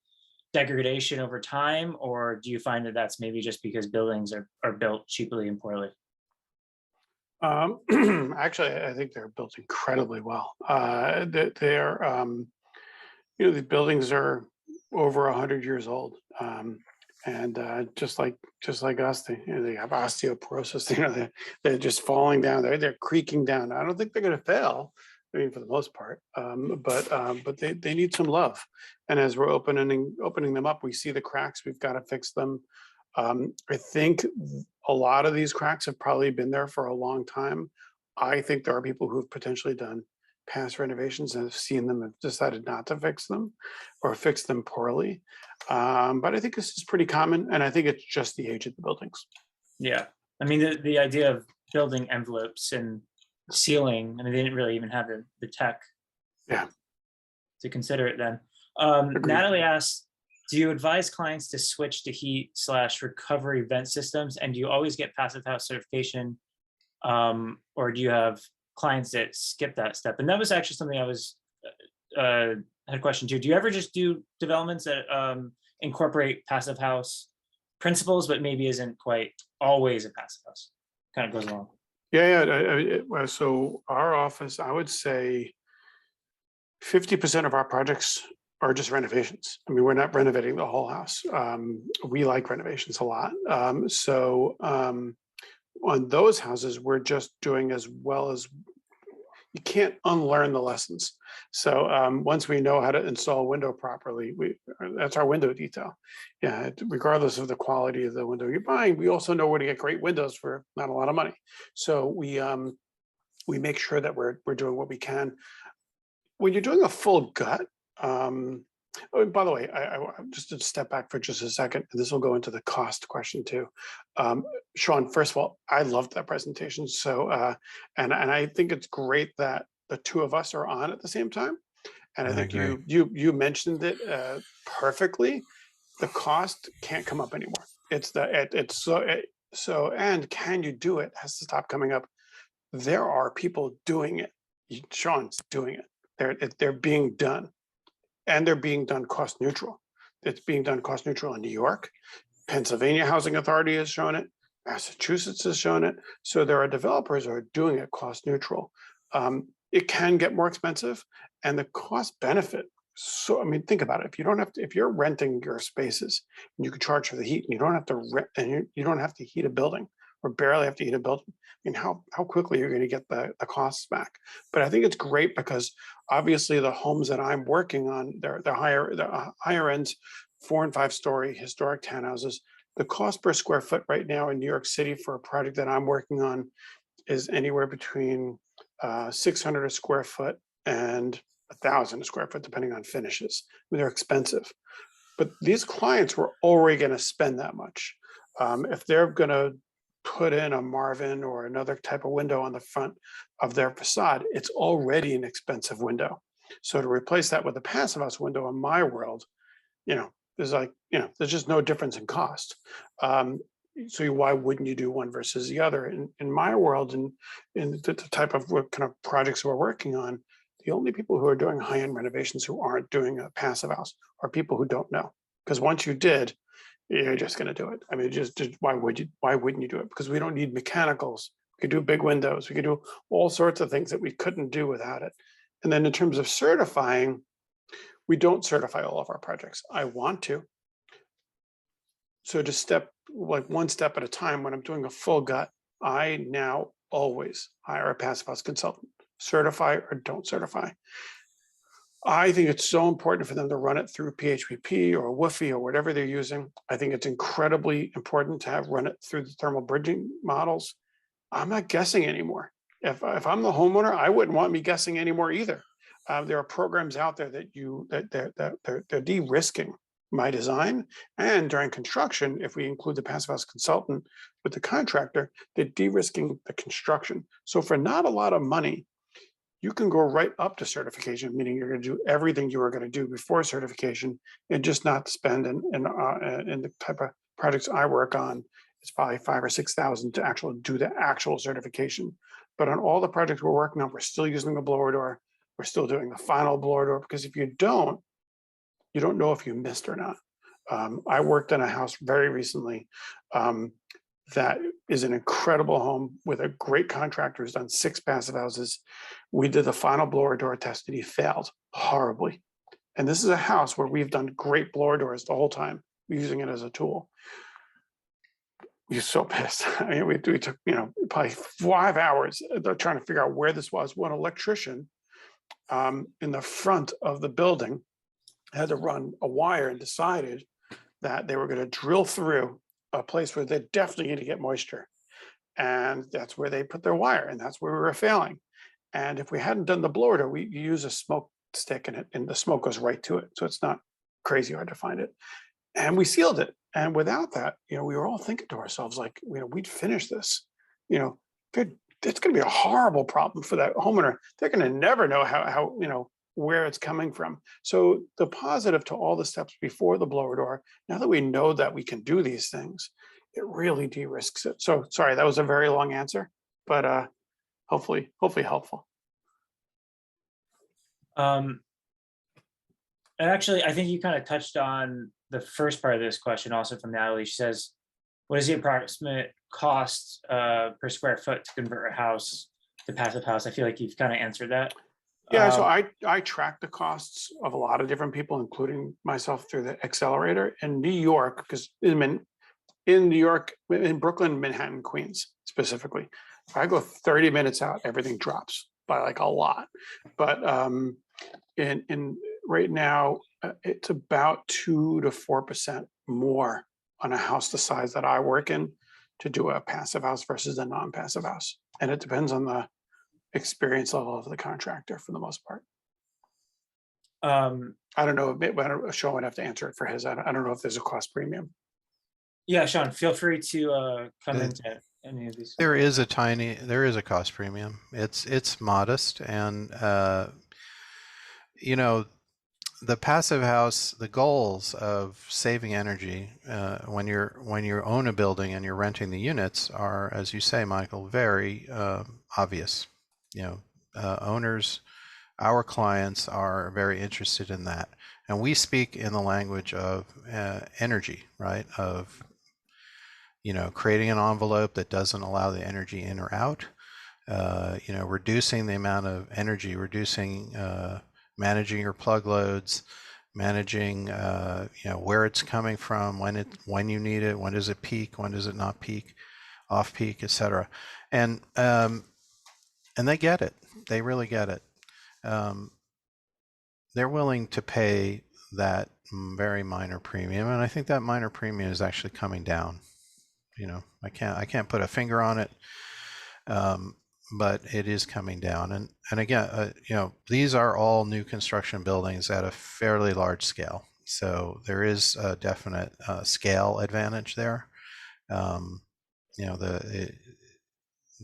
degradation over time, or do you find that that's maybe just because buildings are built cheaply and poorly?
Actually, I think they're built incredibly well. They're, the buildings are over 100 years old, and just like us, they have osteoporosis. They're just falling down. They're creaking down. I don't think they're going to fail. I mean, for the most part, but they need some love. And as we're opening them up, we see the cracks. We've got to fix them. I think a lot of these cracks have probably been there for a long time. I think there are people who've potentially done past renovations and have seen them and decided not to fix them or fix them poorly. But I think this is pretty common, and I think it's just the age of the buildings.
Yeah, I mean, the idea of building envelopes and sealing, I mean, they didn't really even have the tech to consider it then. Natalie asked, do you advise clients to switch to heat/recovery vent systems? And do you always get Passivhaus certification? Or do you have clients that skip that step? And that was actually something I was had a question too. Do you ever just do developments that incorporate Passivhaus principles, but maybe isn't quite always a Passivhaus? Kind of goes along.
Yeah. So our office, I would say 50% of our projects are just renovations. I mean, we're not renovating the whole house. We like renovations a lot. On those houses, we're just doing as well as you can't unlearn the lessons. So once we know how to install a window properly, that's our window detail. Yeah, regardless of the quality of the window you're buying, we also know where to get great windows for not a lot of money. So we make sure that we're doing what we can. When you're doing a full gut, oh, by the way, I just to step back for just a second, and this will go into the cost question too. Sean, first of all, I loved that presentation. So, and I think it's great that the two of us are on at the same time. And I think you mentioned it perfectly. The cost can't come up anymore. And can you do it has to stop coming up. There are people doing it. Sean's doing it. They're being done. And they're being done cost neutral. It's being done cost neutral in New York. Pennsylvania Housing Authority has shown it. Massachusetts has shown it. So there are developers who are doing it cost neutral. It can get more expensive, and the cost benefit. So I mean, think about it. If you're renting your spaces, and you can charge for the heat, and you don't have to rent, and you don't have to heat a building, or barely have to heat a building. I mean, how quickly you're going to get the costs back? But I think it's great because obviously the homes that I'm working on, they're higher ends, 4 and 5 story historic townhouses. The cost per square foot right now in New York City for a project that I'm working on is anywhere between 600 a square foot and 1,000 a square foot, depending on finishes. I mean, they're expensive, but these clients were already going to spend that much. If they're going to put in a Marvin or another type of window on the front of their facade, it's already an expensive window. So to replace that with a Passivhaus window in my world, there's just no difference in cost. So why wouldn't you do one versus the other? In my world, in the type of kind of projects we're working on, the only people who are doing high-end renovations who aren't doing a Passivhaus are people who don't know. Because once you did, you're just going to do it. I mean, just why wouldn't you do it? Because we don't need mechanicals. We could do big windows. We could do all sorts of things that we couldn't do without it. And then in terms of certifying, we don't certify all of our projects. I want to. So to step like one step at a time, when I'm doing a full gut, I now always hire a Passivhaus consultant, certify or don't certify. I think it's so important for them to run it through PHPP or WFI or whatever they're using. I think it's incredibly important to run it through the thermal bridging models. I'm not guessing anymore. If I'm the homeowner, I wouldn't want me guessing anymore either. There are programs out there that they're de-risking my design, and during construction, if we include the Passivhaus consultant with the contractor, they're de-risking the construction. So for not a lot of money, you can go right up to certification, meaning you're going to do everything you were going to do before certification and just not spend in the type of projects I work on. It's probably 5,000 or 6,000 to actually do the actual certification. But on all the projects we're working on, we're still using the blower door. We're still doing the final blower door, because if you don't know if you missed or not. I worked in a house very recently that is an incredible home with a great contractor who's done 6 passive houses. We did the final blower door test and he failed horribly. And this is a house where we've done great blower doors the whole time, using it as a tool. He's so pissed. I mean, we took, probably 5 hours trying to figure out where this was. One electrician in the front of the building had to run a wire and decided that they were going to drill through a place where they definitely need to get moisture. And that's where they put their wire, and that's where we were failing. And if we hadn't done the blower door, we use a smoke stick in it, and the smoke goes right to it. So it's not crazy hard to find it. And we sealed it. And without that, we were all thinking to ourselves, like, we'd finish this. It's going to be a horrible problem for that homeowner. They're going to never know how where it's coming from. So the positive to all the steps before the blower door, now that we know that we can do these things, it really de-risks it. So sorry, that was a very long answer, but hopefully helpful.
And actually, I think you kind of touched on the first part of this question also from Natalie. She says, what is the approximate cost per square foot to convert a house to passive house? I feel like you've kind of answered that.
Yeah, so I track the costs of a lot of different people, including myself, through the accelerator in New York, because in New York, in Brooklyn, Manhattan, Queens specifically, if I go 30 minutes out, everything drops by like a lot. But in right now, it's about 2 to 4% more on a house the size that I work in to do a passive house versus a non-passive house, and it depends on the experience level of the contractor for the most part. I don't know, Sean would have to answer it for his. I don't know if there's a cost premium.
Yeah, Sean, feel free to come into any of these.
There is a cost premium. It's modest, and the passive house, the goals of saving energy when you own a building and you're renting the units are, as you say, Michael, very obvious. Owners, our clients are very interested in that, and we speak in the language of energy, right? Of creating an envelope that doesn't allow the energy in or out. Reducing the amount of energy, managing your plug loads, managing where it's coming from, when you need it, when does it peak, when does it not peak, off peak, etc. And they get it. They really get it. They're willing to pay that very minor premium, and I think that minor premium is actually coming down. I can't put a finger on it, but it is coming down. And again, these are all new construction buildings at a fairly large scale, so there is a definite scale advantage there.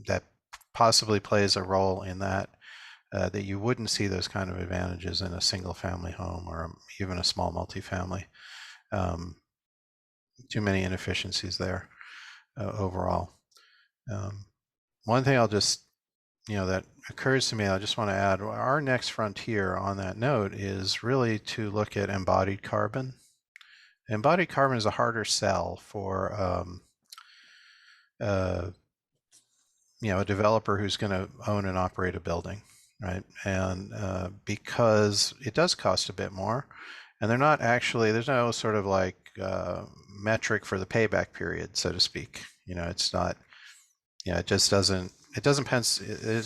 That possibly plays a role in that you wouldn't see those kind of advantages in a single family home or even a small multifamily. Too many inefficiencies there overall. One thing I'll just, that occurs to me, I just want to add, our next frontier on that note is really to look at embodied carbon. Embodied carbon is a harder sell for a developer who's going to own and operate a building, right? And because it does cost a bit more, and there's no sort of like metric for the payback period, so to speak. It's not, it's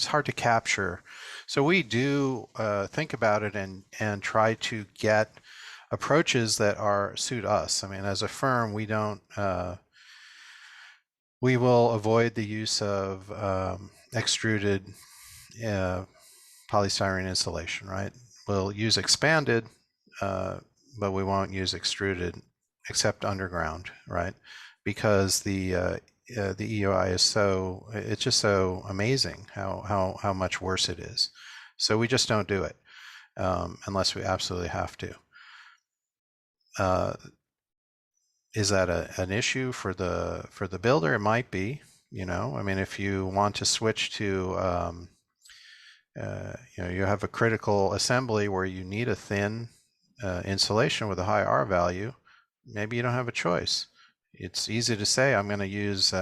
hard to capture. So we do think about it and try to get approaches that suit us. I mean, as a firm, we will avoid the use of extruded polystyrene insulation, right? We'll use expanded, but we won't use extruded except underground, right? Because the EUI is it's just so amazing how much worse it is. So we just don't do it unless we absolutely have to. Is that an issue for the builder? It might be. I mean, if you want to switch to you have a critical assembly where you need a thin insulation with a high R value, maybe you don't have a choice. It's easy to say I'm going to use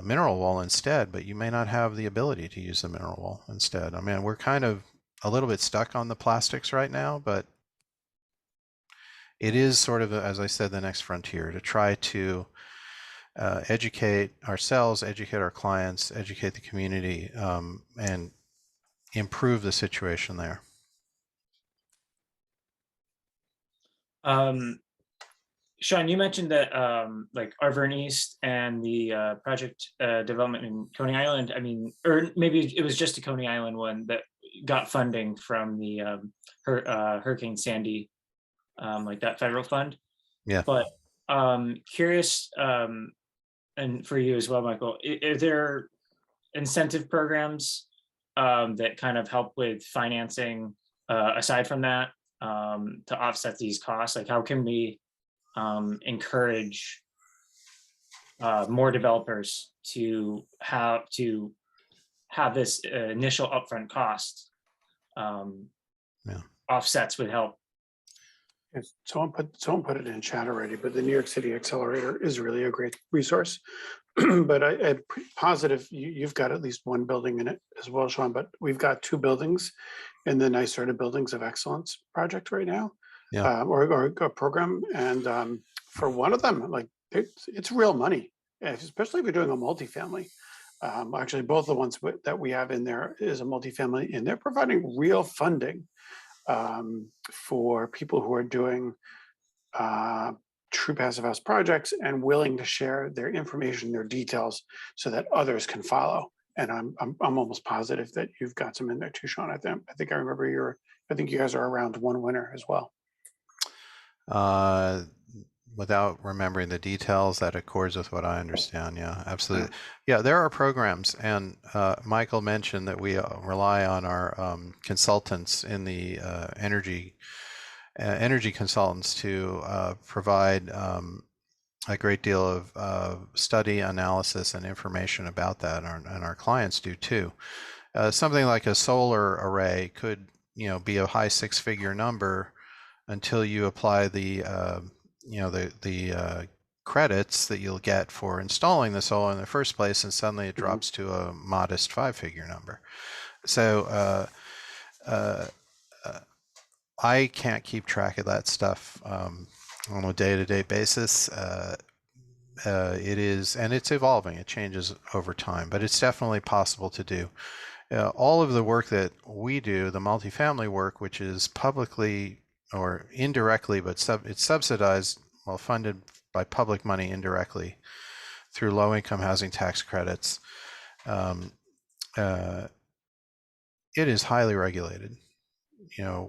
mineral wool instead, but you may not have the ability to use the mineral wool instead. I mean, we're kind of a little bit stuck on the plastics right now, but it is sort of, as I said, the next frontier to try to educate ourselves, educate our clients, educate the community, and improve the situation there.
Sean, you mentioned that like Arvern East and the project development in Coney Island, I mean, or maybe it was just a Coney Island one that got funding from the Hurricane Sandy, like that federal fund.
Yeah.
But curious, and for you as well, Michael, are there incentive programs that kind of help with financing aside from that to offset these costs? Like how can we encourage more developers to have this initial upfront cost offsets would help?
Yes, someone put it in chat already, but the New York City Accelerator is really a great resource. But I'm positive you've got at least one building in it as well, Sean, but we've got 2 buildings in the NYSERDA Buildings of Excellence project right now, or a program. And for one of them, like it's real money, especially if you're doing a multifamily. Actually, both the ones that we have in there is a multifamily, and they're providing real funding for people who are doing true passive house projects and willing to share their information, their details, so that others can follow. And I'm almost positive that you've got some in there too, Sean. I think I remember I think you guys are around one winner as well.
Without remembering the details, that accords with what I understand. Yeah, absolutely. Yeah, there are programs, and Michael mentioned that we rely on our consultants in the energy consultants to provide a great deal of study, analysis, and information about that, and our clients do too. Something like a solar array could, be a high 6-figure number until you apply the credits that you'll get for installing the solar in the first place, and suddenly it drops to a modest 5-figure number. So I can't keep track of that stuff on a day-to-day basis. It is, and it's evolving. It changes over time, but it's definitely possible to do. All of the work that we do, the multifamily work, which is publicly or indirectly, but it's subsidized, well, funded by public money indirectly through low-income housing tax credits. It is highly regulated.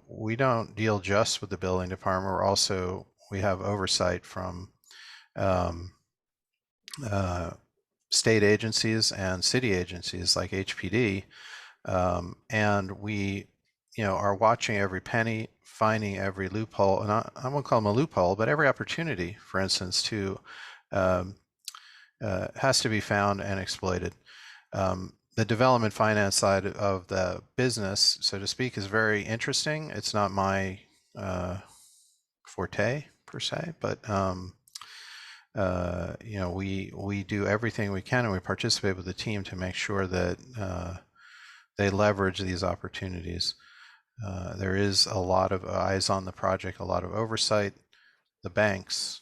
We don't deal just with the building department. We have oversight from state agencies and city agencies like HPD, and we, are watching every penny, finding every loophole, and I won't call them a loophole, but every opportunity, for instance, to has to be found and exploited. The development finance side of the business, so to speak, is very interesting. It's not my forte per se, but we do everything we can, and we participate with the team to make sure that they leverage these opportunities. There is a lot of eyes on the project, a lot of oversight. The banks,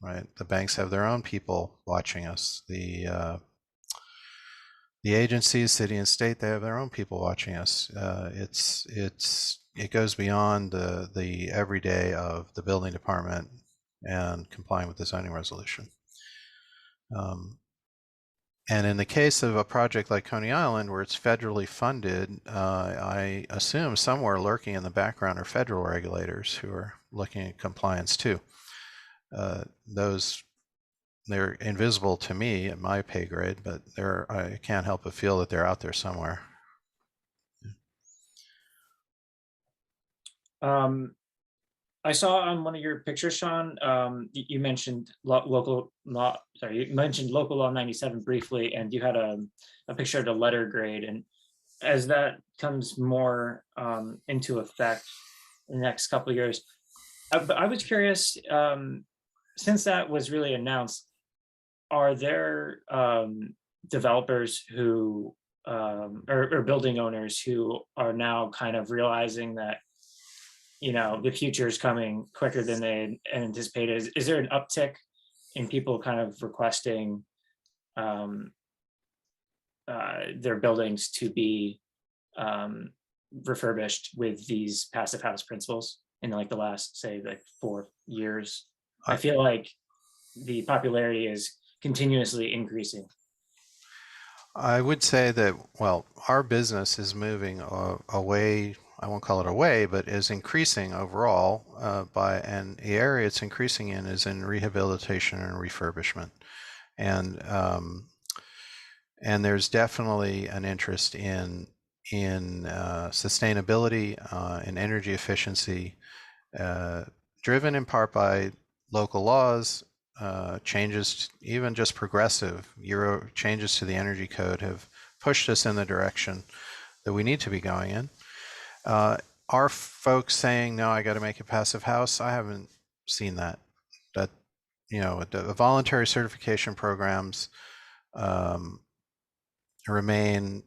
right? The banks have their own people watching us. The agencies, city and state, they have their own people watching us. It goes beyond the everyday of the building department and complying with the zoning resolution. And in the case of a project like Coney Island, where it's federally funded, I assume somewhere lurking in the background are federal regulators who are looking at compliance too. They're invisible to me at my pay grade, but I can't help but feel that they're out there somewhere.
I saw on one of your pictures, Sean, you mentioned local law, sorry, you mentioned local law 97 briefly, and you had a picture of the letter grade. And as that comes more into effect in the next couple of years, but I was curious, since that was really announced, are there developers who or building owners who are now kind of realizing that, you know, the future is coming quicker than they anticipated? Is there an uptick in people kind of requesting um, their buildings to be refurbished with these passive house principles in like the last, say, like 4 years? I feel like the popularity is continuously increasing.
I would say that, well, our business is moving away. I won't call it away, but is increasing overall and the area it's increasing in is in rehabilitation and refurbishment. And there's definitely an interest in sustainability, in energy efficiency, driven in part by local laws, changes, even just progressive Euro changes to the energy code have pushed us in the direction that we need to be going in. Are folks saying, no, I got to make a passive house? I haven't seen that. That, you know, the voluntary certification programs remain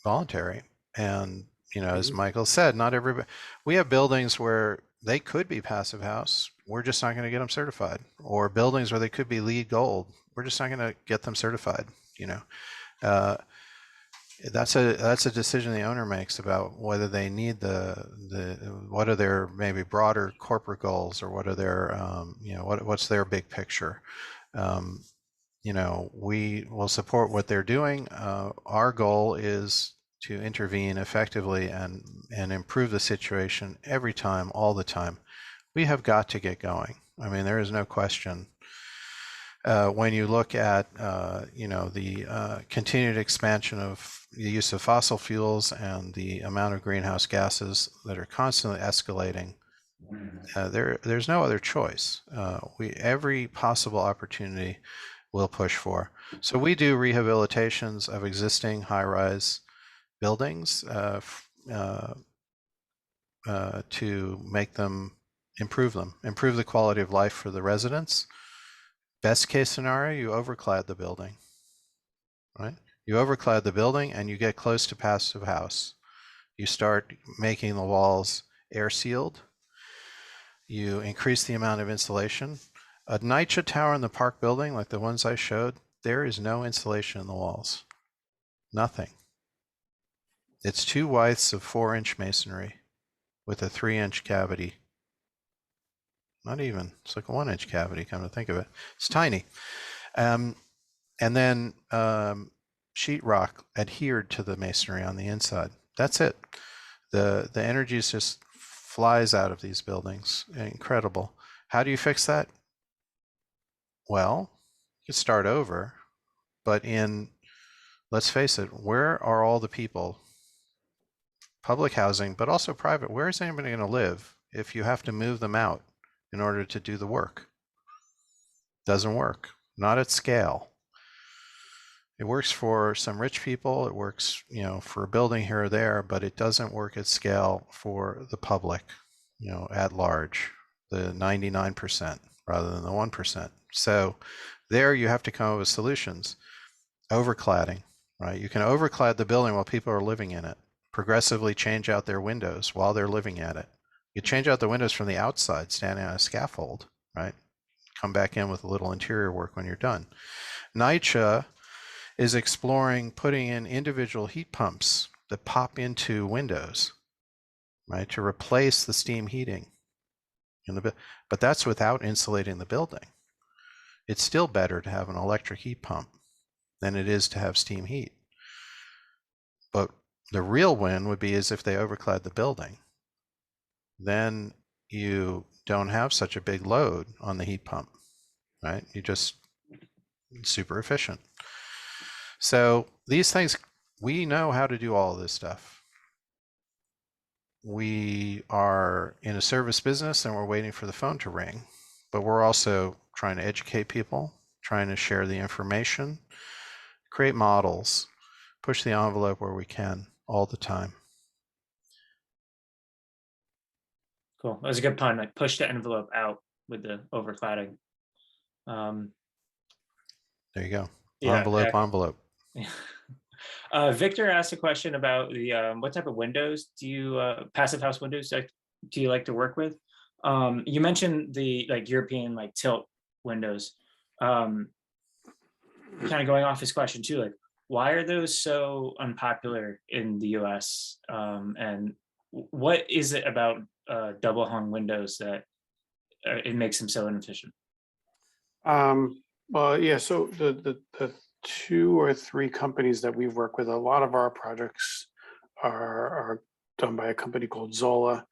voluntary. And, you know, as Michael said, not everybody, we have buildings where they could be passive house. We're just not going to get them certified. Or buildings where they could be LEED Gold. We're just not going to get them certified. You know, that's a decision the owner makes about whether they need what are their maybe broader corporate goals, or what are their you know, what's their big picture. You know, we will support what they're doing. Our goal is to intervene effectively and improve the situation every time, all the time. We have got to get going. I mean, there is no question. When you look at, you know, the continued expansion of the use of fossil fuels and the amount of greenhouse gases that are constantly escalating, there's no other choice. Every possible opportunity we'll push for. So we do rehabilitations of existing high-rise buildings to make them, improve the quality of life for the residents. Best case scenario, you overclad the building, right? You overclad the building and you get close to passive house. You start making the walls air sealed. You increase the amount of insulation. A Nycha tower in the Park building, like the ones I showed, there is no insulation in the walls. Nothing. It's 2 widths of 4-inch masonry with a 3-inch cavity. Not even, it's like a 1-inch cavity, come to think of it. It's tiny. And then sheetrock adhered to the masonry on the inside. That's it. The energy just flies out of these buildings. Incredible. How do you fix that? Well, you could start over, but let's face it, where are all the people, public housing, but also private, where is anybody going to live if you have to move them out in order to do the work? Doesn't work, not at scale. It works for some rich people, it works, you know, for a building here or there, but it doesn't work at scale for the public, you know, at large, the 99% rather than the 1%. So there you have to come up with solutions. Overcladding, right? You can overclad the building while people are living in it. Progressively change out their windows while they're living at it. You change out the windows from the outside, standing on a scaffold, right? Come back in with a little interior work when you're done. Nycha is exploring putting in individual heat pumps that pop into windows, right, to replace the steam heating. But that's without insulating the building. It's still better to have an electric heat pump than it is to have steam heat. But the real win would be as if they overclad the building. Then you don't have such a big load on the heat pump, right? You just super efficient. So these things, we know how to do all of this stuff. we are in a service business and we're waiting for the phone to ring, but we're also trying to educate people, trying to share the information, create models, push the envelope where we can all the time.
Cool. That was a good pun. Like push the envelope out with the overcladding.
There you go.
Yeah,
Envelope, envelope.
Victor asked a question about the what type of windows do you passive house windows do you like to work with? You mentioned the like European like tilt windows. Kind of going off his question too, like why are those so unpopular in the US? And what is it about double hung windows that it makes them so inefficient?
Well, yeah, so the 2 or 3 companies that we've worked with, a lot of our projects are done by a company called Zola.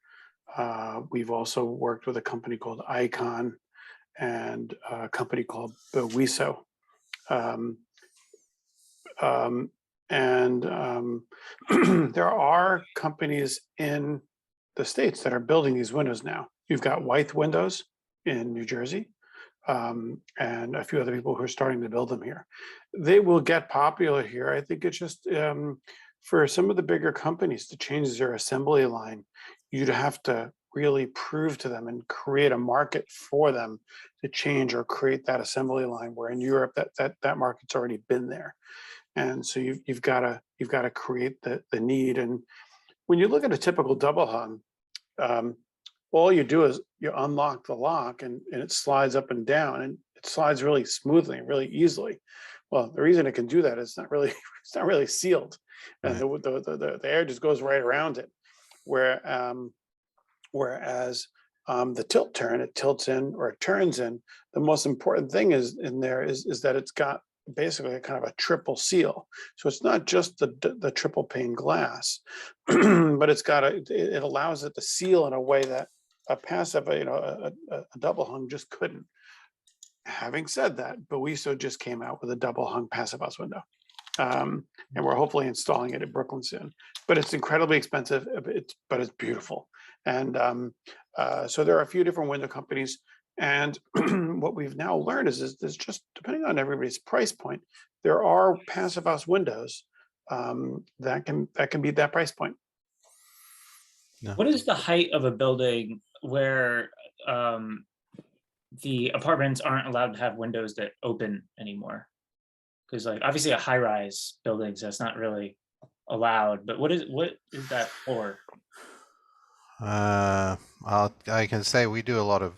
We've also worked with a company called Icon and a company called Wiso. There are companies in the States that are building these windows now. You've got Wythe Windows in New Jersey, and a few other people who are starting to build them here. They will get popular here. I think it's just for some of the bigger companies to change their assembly line, you'd have to really prove to them and create a market for them to change or create that assembly line, where in Europe that market's already been there. And so you've got to create the need. And when you look at a typical double hung, all you do is you unlock the lock and it slides up and down, and it slides really smoothly and really easily. Well, the reason it can do that is it's not really sealed, and the air just goes right around it. Whereas the tilt turn, it tilts in or it turns in. The most important thing is that it's got basically a kind of a triple seal. So it's not just the triple pane glass, but it allows it to seal in a way that a passive, a double hung just couldn't. Having said that, Bowiso just came out with a double hung passive house window. And we're hopefully installing it in Brooklyn soon. But it's incredibly expensive, but it's beautiful. And so there are a few different window companies. And what we've now learned is there's just, depending on everybody's price point, there are passive house windows that can beat that price point.
No.
What is the height of a building where the apartments aren't allowed to have windows that open anymore? Because like obviously a high-rise buildings, that's not really allowed, but what is that for?
I can say we do a lot of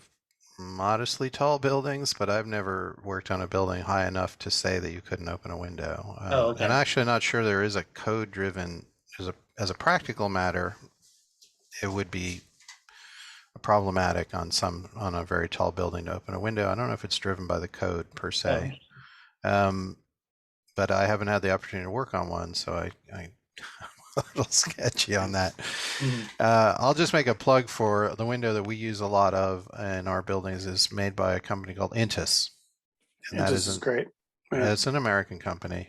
modestly tall buildings, but I've never worked on a building high enough to say that you couldn't open a window.
Okay.
And actually not sure there is a code driven, as a practical matter, it would be problematic on a very tall building to open a window. I don't know if it's driven by the code per se. But I haven't had the opportunity to work on one, so I'm a little sketchy on that.
Mm-hmm.
I'll just make a plug for the window that we use a lot of in our buildings is made by a company called Intis.
And that is great.
Yeah. It's an American company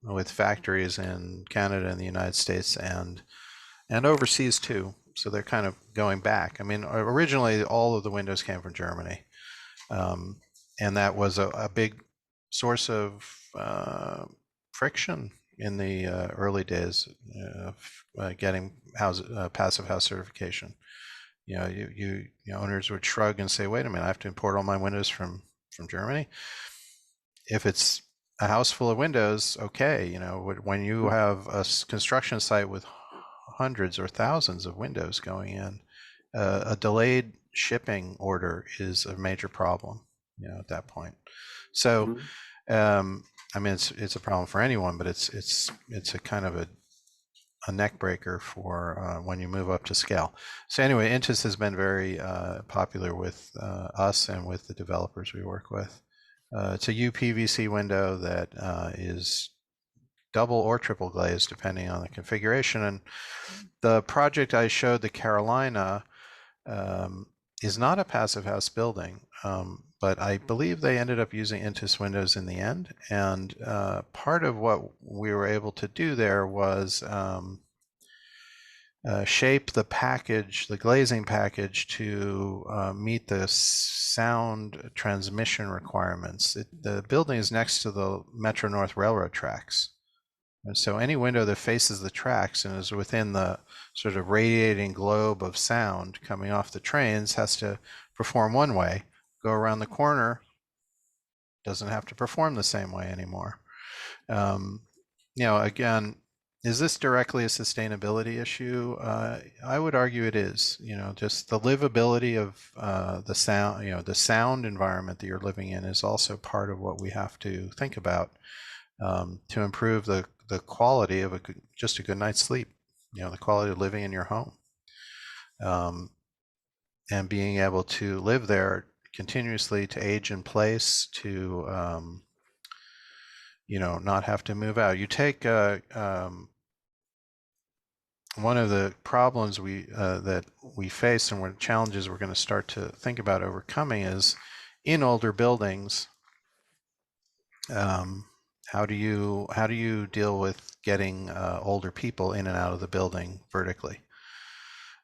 with factories in Canada and the United States and overseas too. So they're kind of going back. I mean, originally all of the windows came from Germany, and that was a big source of friction in the early days of getting passive house certification. You owners would shrug and say, "Wait a minute, I have to import all my windows from Germany." If it's a house full of windows, okay. When you have a construction site with hundreds or thousands of windows going in, a delayed shipping order is a major problem. At that point. So. I mean, it's a problem for anyone, but it's a kind of a neck breaker for when you move up to scale. So anyway, Intis has been very popular with us and with the developers we work with. It's a UPVC window that is double or triple glazed depending on the configuration. And the project I showed, the Carolina, is not a passive house building. But I believe they ended up using Intis windows in the end. And part of what we were able to do there was shape the package, the glazing package, to meet the sound transmission requirements. The building is next to the Metro North Railroad tracks. And so any window that faces the tracks and is within the sort of radiating globe of sound coming off the trains has to perform one way. Go around the corner, doesn't have to perform the same way anymore. Again, is this directly a sustainability issue? I would argue it is. Just the livability of the sound, the sound environment that you're living in is also part of what we have to think about to improve the quality of just a good night's sleep. The quality of living in your home, and being able to live there continuously, to age in place, to not have to move out. You take one of the problems that we face, and what challenges we're going to start to think about overcoming, is in older buildings. How do you deal with getting older people in and out of the building vertically?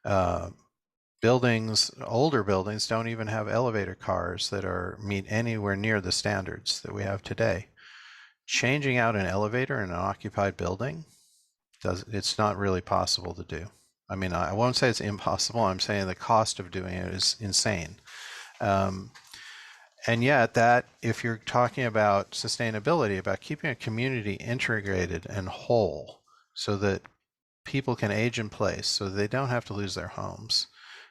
Older buildings don't even have elevator cars that meet anywhere near the standards that we have today. Changing out an elevator in an occupied building, it's not really possible to do. I mean, I won't say it's impossible. I'm saying the cost of doing it is insane. And yet, that if you're talking about sustainability, about keeping a community integrated and whole so that people can age in place, so that they don't have to lose their homes,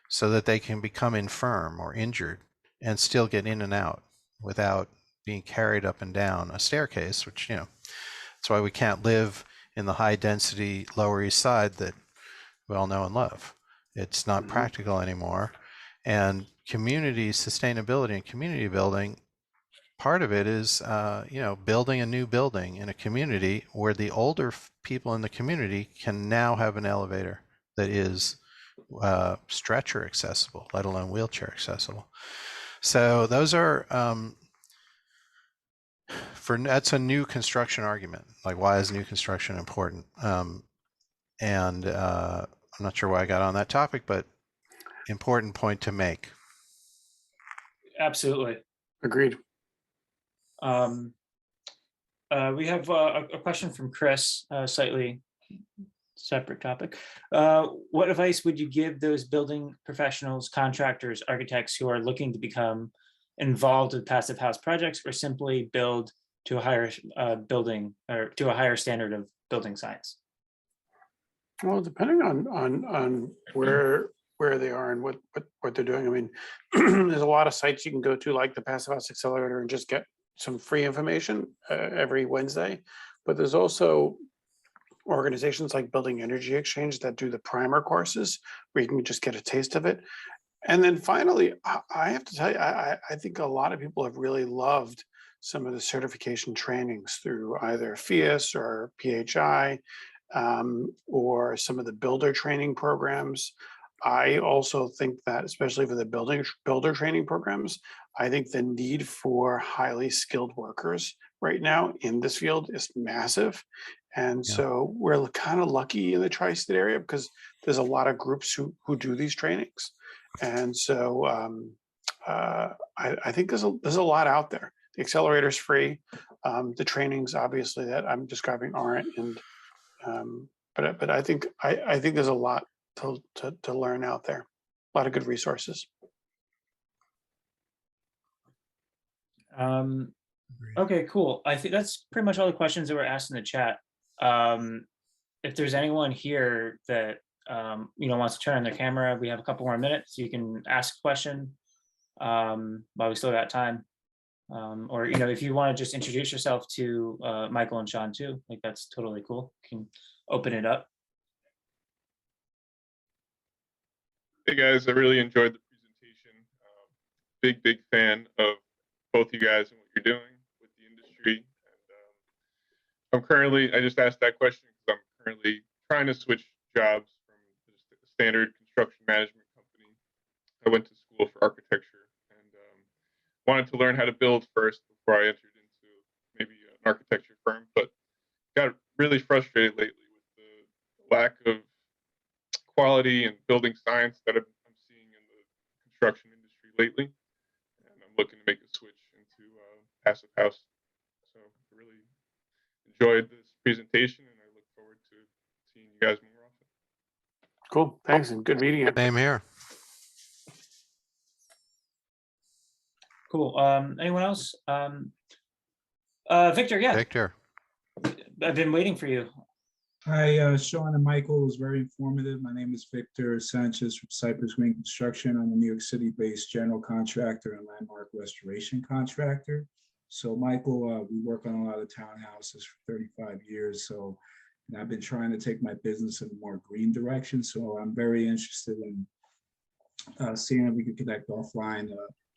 so that they can become infirm or injured and still get in and out without being carried up and down a staircase, which, that's why we can't live in the high density Lower East Side that we all know and love. It's not practical anymore. And community sustainability and community building, part of it is, building a new building in a community where the older people in the community can now have an elevator that is stretcher accessible, let alone wheelchair accessible. So those are, that's a new construction argument. Like, why is new construction important? And I'm not sure why I got on that topic, but important point to make.
Absolutely.
Agreed.
We have a question from Chris, slightly separate topic. What advice would you give those building professionals, contractors, architects who are looking to become involved with passive house projects, or simply build to a higher building, or to a higher standard of building science?
Well, depending on where they are and what they're doing. I mean, there's a lot of sites you can go to, like the Passivhaus Accelerator, and just get some free information every Wednesday. But there's also organizations like Building Energy Exchange that do the primer courses where you can just get a taste of it. And then finally, I have to tell you, I think a lot of people have really loved some of the certification trainings through either FIAS or PHI, or some of the builder training programs. I also think that, especially for the builder training programs, I think the need for highly skilled workers right now in this field is massive. And so we're kind of lucky in the tri-state area because there's a lot of groups who do these trainings. And so I think there's a lot out there. The accelerator is free. The trainings, obviously, that I'm describing aren't. And but I think there's a lot to learn out there. A lot of good resources.
Okay, cool. I think that's pretty much all the questions that were asked in the chat. If there's anyone here that wants to turn on their camera, we have a couple more minutes. You can ask a question while we still got time. Or if you want to just introduce yourself to Michael and Sean too, like that's totally cool. You can open it up.
Hey guys, I really enjoyed the presentation. Big fan of both you guys and what you're doing with the industry. And I just asked that question because I'm currently trying to switch jobs from just a standard construction management company. I went to school for architecture and wanted to learn how to build first before I entered into maybe an architecture firm, but got really frustrated lately with the lack of quality and building science that I'm seeing in the construction industry lately. And I'm looking to make a switch into Passive House. So I really enjoyed this presentation, and I look forward to seeing you guys more often.
Cool. Thanks, and good meeting you.
Same here.
Cool. Anyone else? Victor, yeah,
Victor.
I've been waiting for you.
Hi, Sean and Michael. It was very informative. My name is Victor Sanchez from Cypress Green Construction. I'm a New York City-based general contractor and landmark restoration contractor. So Michael, we work on a lot of townhouses for 35 years. So, and I've been trying to take my business in a more green direction. So I'm very interested in seeing if we could connect offline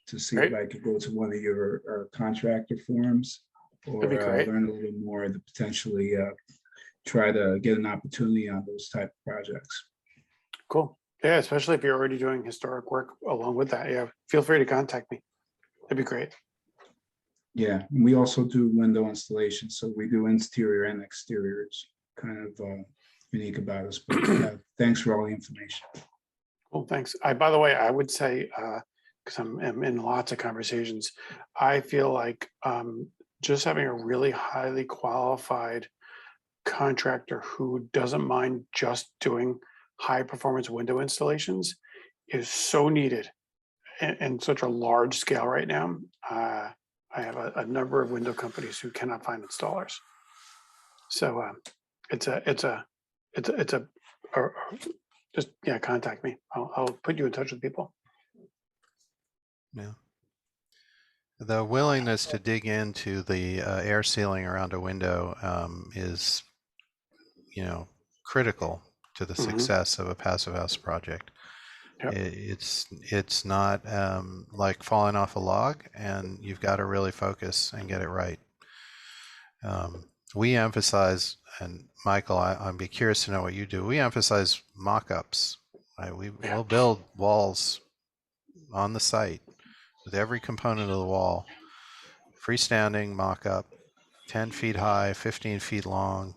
to see if I could go to one of your contractor forums or learn a little more to potentially try to get an opportunity on those type of projects.
Cool. Yeah, especially if you're already doing historic work along with that. Yeah, feel free to contact me. That'd be great.
Yeah, and we also do window installation. So we do interior and exterior. It's kind of unique about us. But thanks for all the information.
Well, thanks. By the way, I would say, because I'm in lots of conversations, I feel like just having a really highly qualified contractor who doesn't mind just doing high performance window installations is so needed in such a large scale right now. I have a number of window companies who cannot find installers. So just contact me. I'll put you in touch with people.
Yeah. The willingness to dig into the air sealing around a window is, critical to the success of a passive house project.
Yep.
It's not like falling off a log, and you've got to really focus and get it right. We emphasize, and Michael, I'd be curious to know what you do. We emphasize mock-ups. Right? We'll build walls on the site with every component of the wall, freestanding mock-up, 10 feet high, 15 feet long,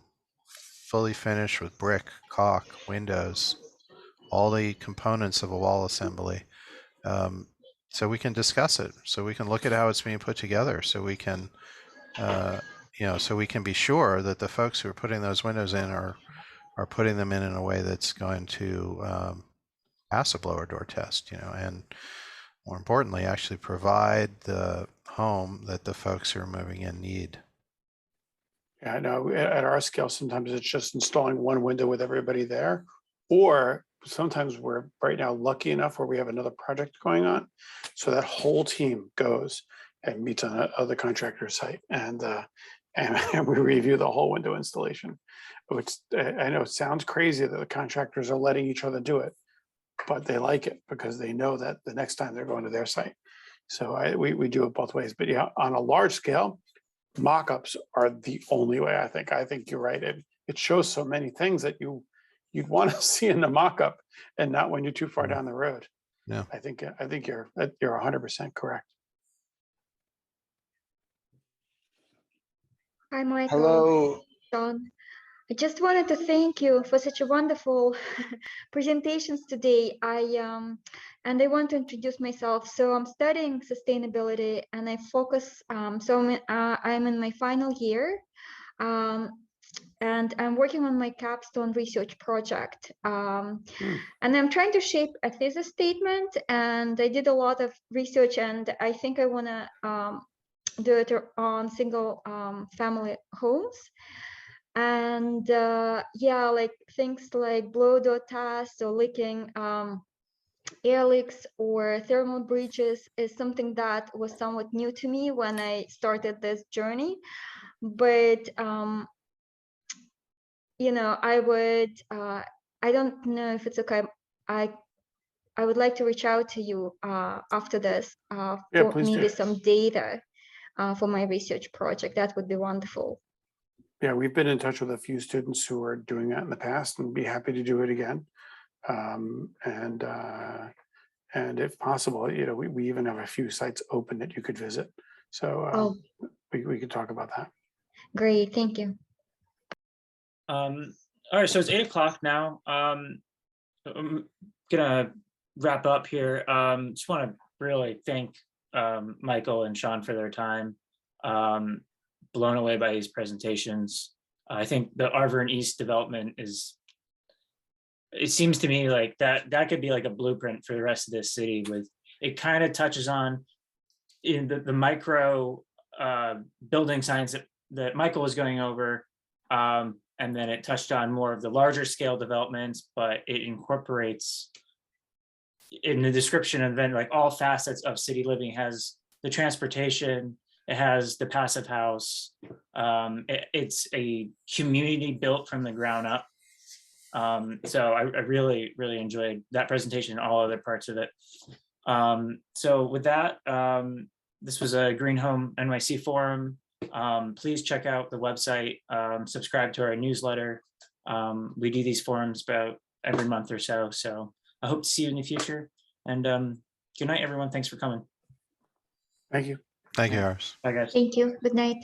fully finished with brick, caulk, windows, all the components of a wall assembly. So we can discuss it, so we can look at how it's being put together, so we can, so we can be sure that the folks who are putting those windows in are putting them in a way that's going to pass a blower door test, and more importantly, actually provide the home that the folks who are moving in need.
Yeah, I know at our scale, sometimes it's just installing one window with everybody there, or sometimes we're right now lucky enough where we have another project going on. So that whole team goes and meets on the contractor site and we review the whole window installation, which I know it sounds crazy that the contractors are letting each other do it, but they like it because they know that the next time they're going to their site. So we do it both ways. But yeah, on a large scale, mock-ups are the only way. I think you're right. It shows so many things that you'd want to see in the mock-up and not when you're too far down the road.
Yeah,
I think you're 100% correct.
Hi, Michael.
Hello.
John. I just wanted to thank you for such a wonderful presentations today. And I want to introduce myself. So I'm studying sustainability, and I focus. I'm in my final year, and I'm working on my capstone research project. And I'm trying to shape a thesis statement. And I did a lot of research, and I think I want to do it on single family homes. And like things like blow door tests or leaking air leaks or thermal breaches is something that was somewhat new to me when I started this journey. But I don't know if it's okay. I would like to reach out to you after this for maybe some data for my research project. That would be wonderful.
Yeah, we've been in touch with a few students who are doing that in the past and be happy to do it again. And if possible, we even have a few sites open that you could visit. So we could talk about that.
Great, thank you.
All right, so it's 8 o'clock now. I'm gonna wrap up here. Just want to really thank Michael and Sean for their time. Blown away by these presentations. I think the Arvern East development is, it seems to me like that could be like a blueprint for the rest of this city. With it kind of touches on in the micro building science that Michael was going over, and then it touched on more of the larger scale developments, but it incorporates in the description of then like all facets of city living. Has the transportation, it has the passive house, it's a community built from the ground up. So I really enjoyed that presentation and all other parts of it. So with that, this was a Green Home NYC forum. Please check out the website, subscribe to our newsletter. We do these forums about every month or so. So I hope to see you in the future. And good night, everyone. Thanks for coming.
Thank you.
Thank you, Harris.
Bye, guys.
Thank you. Good night.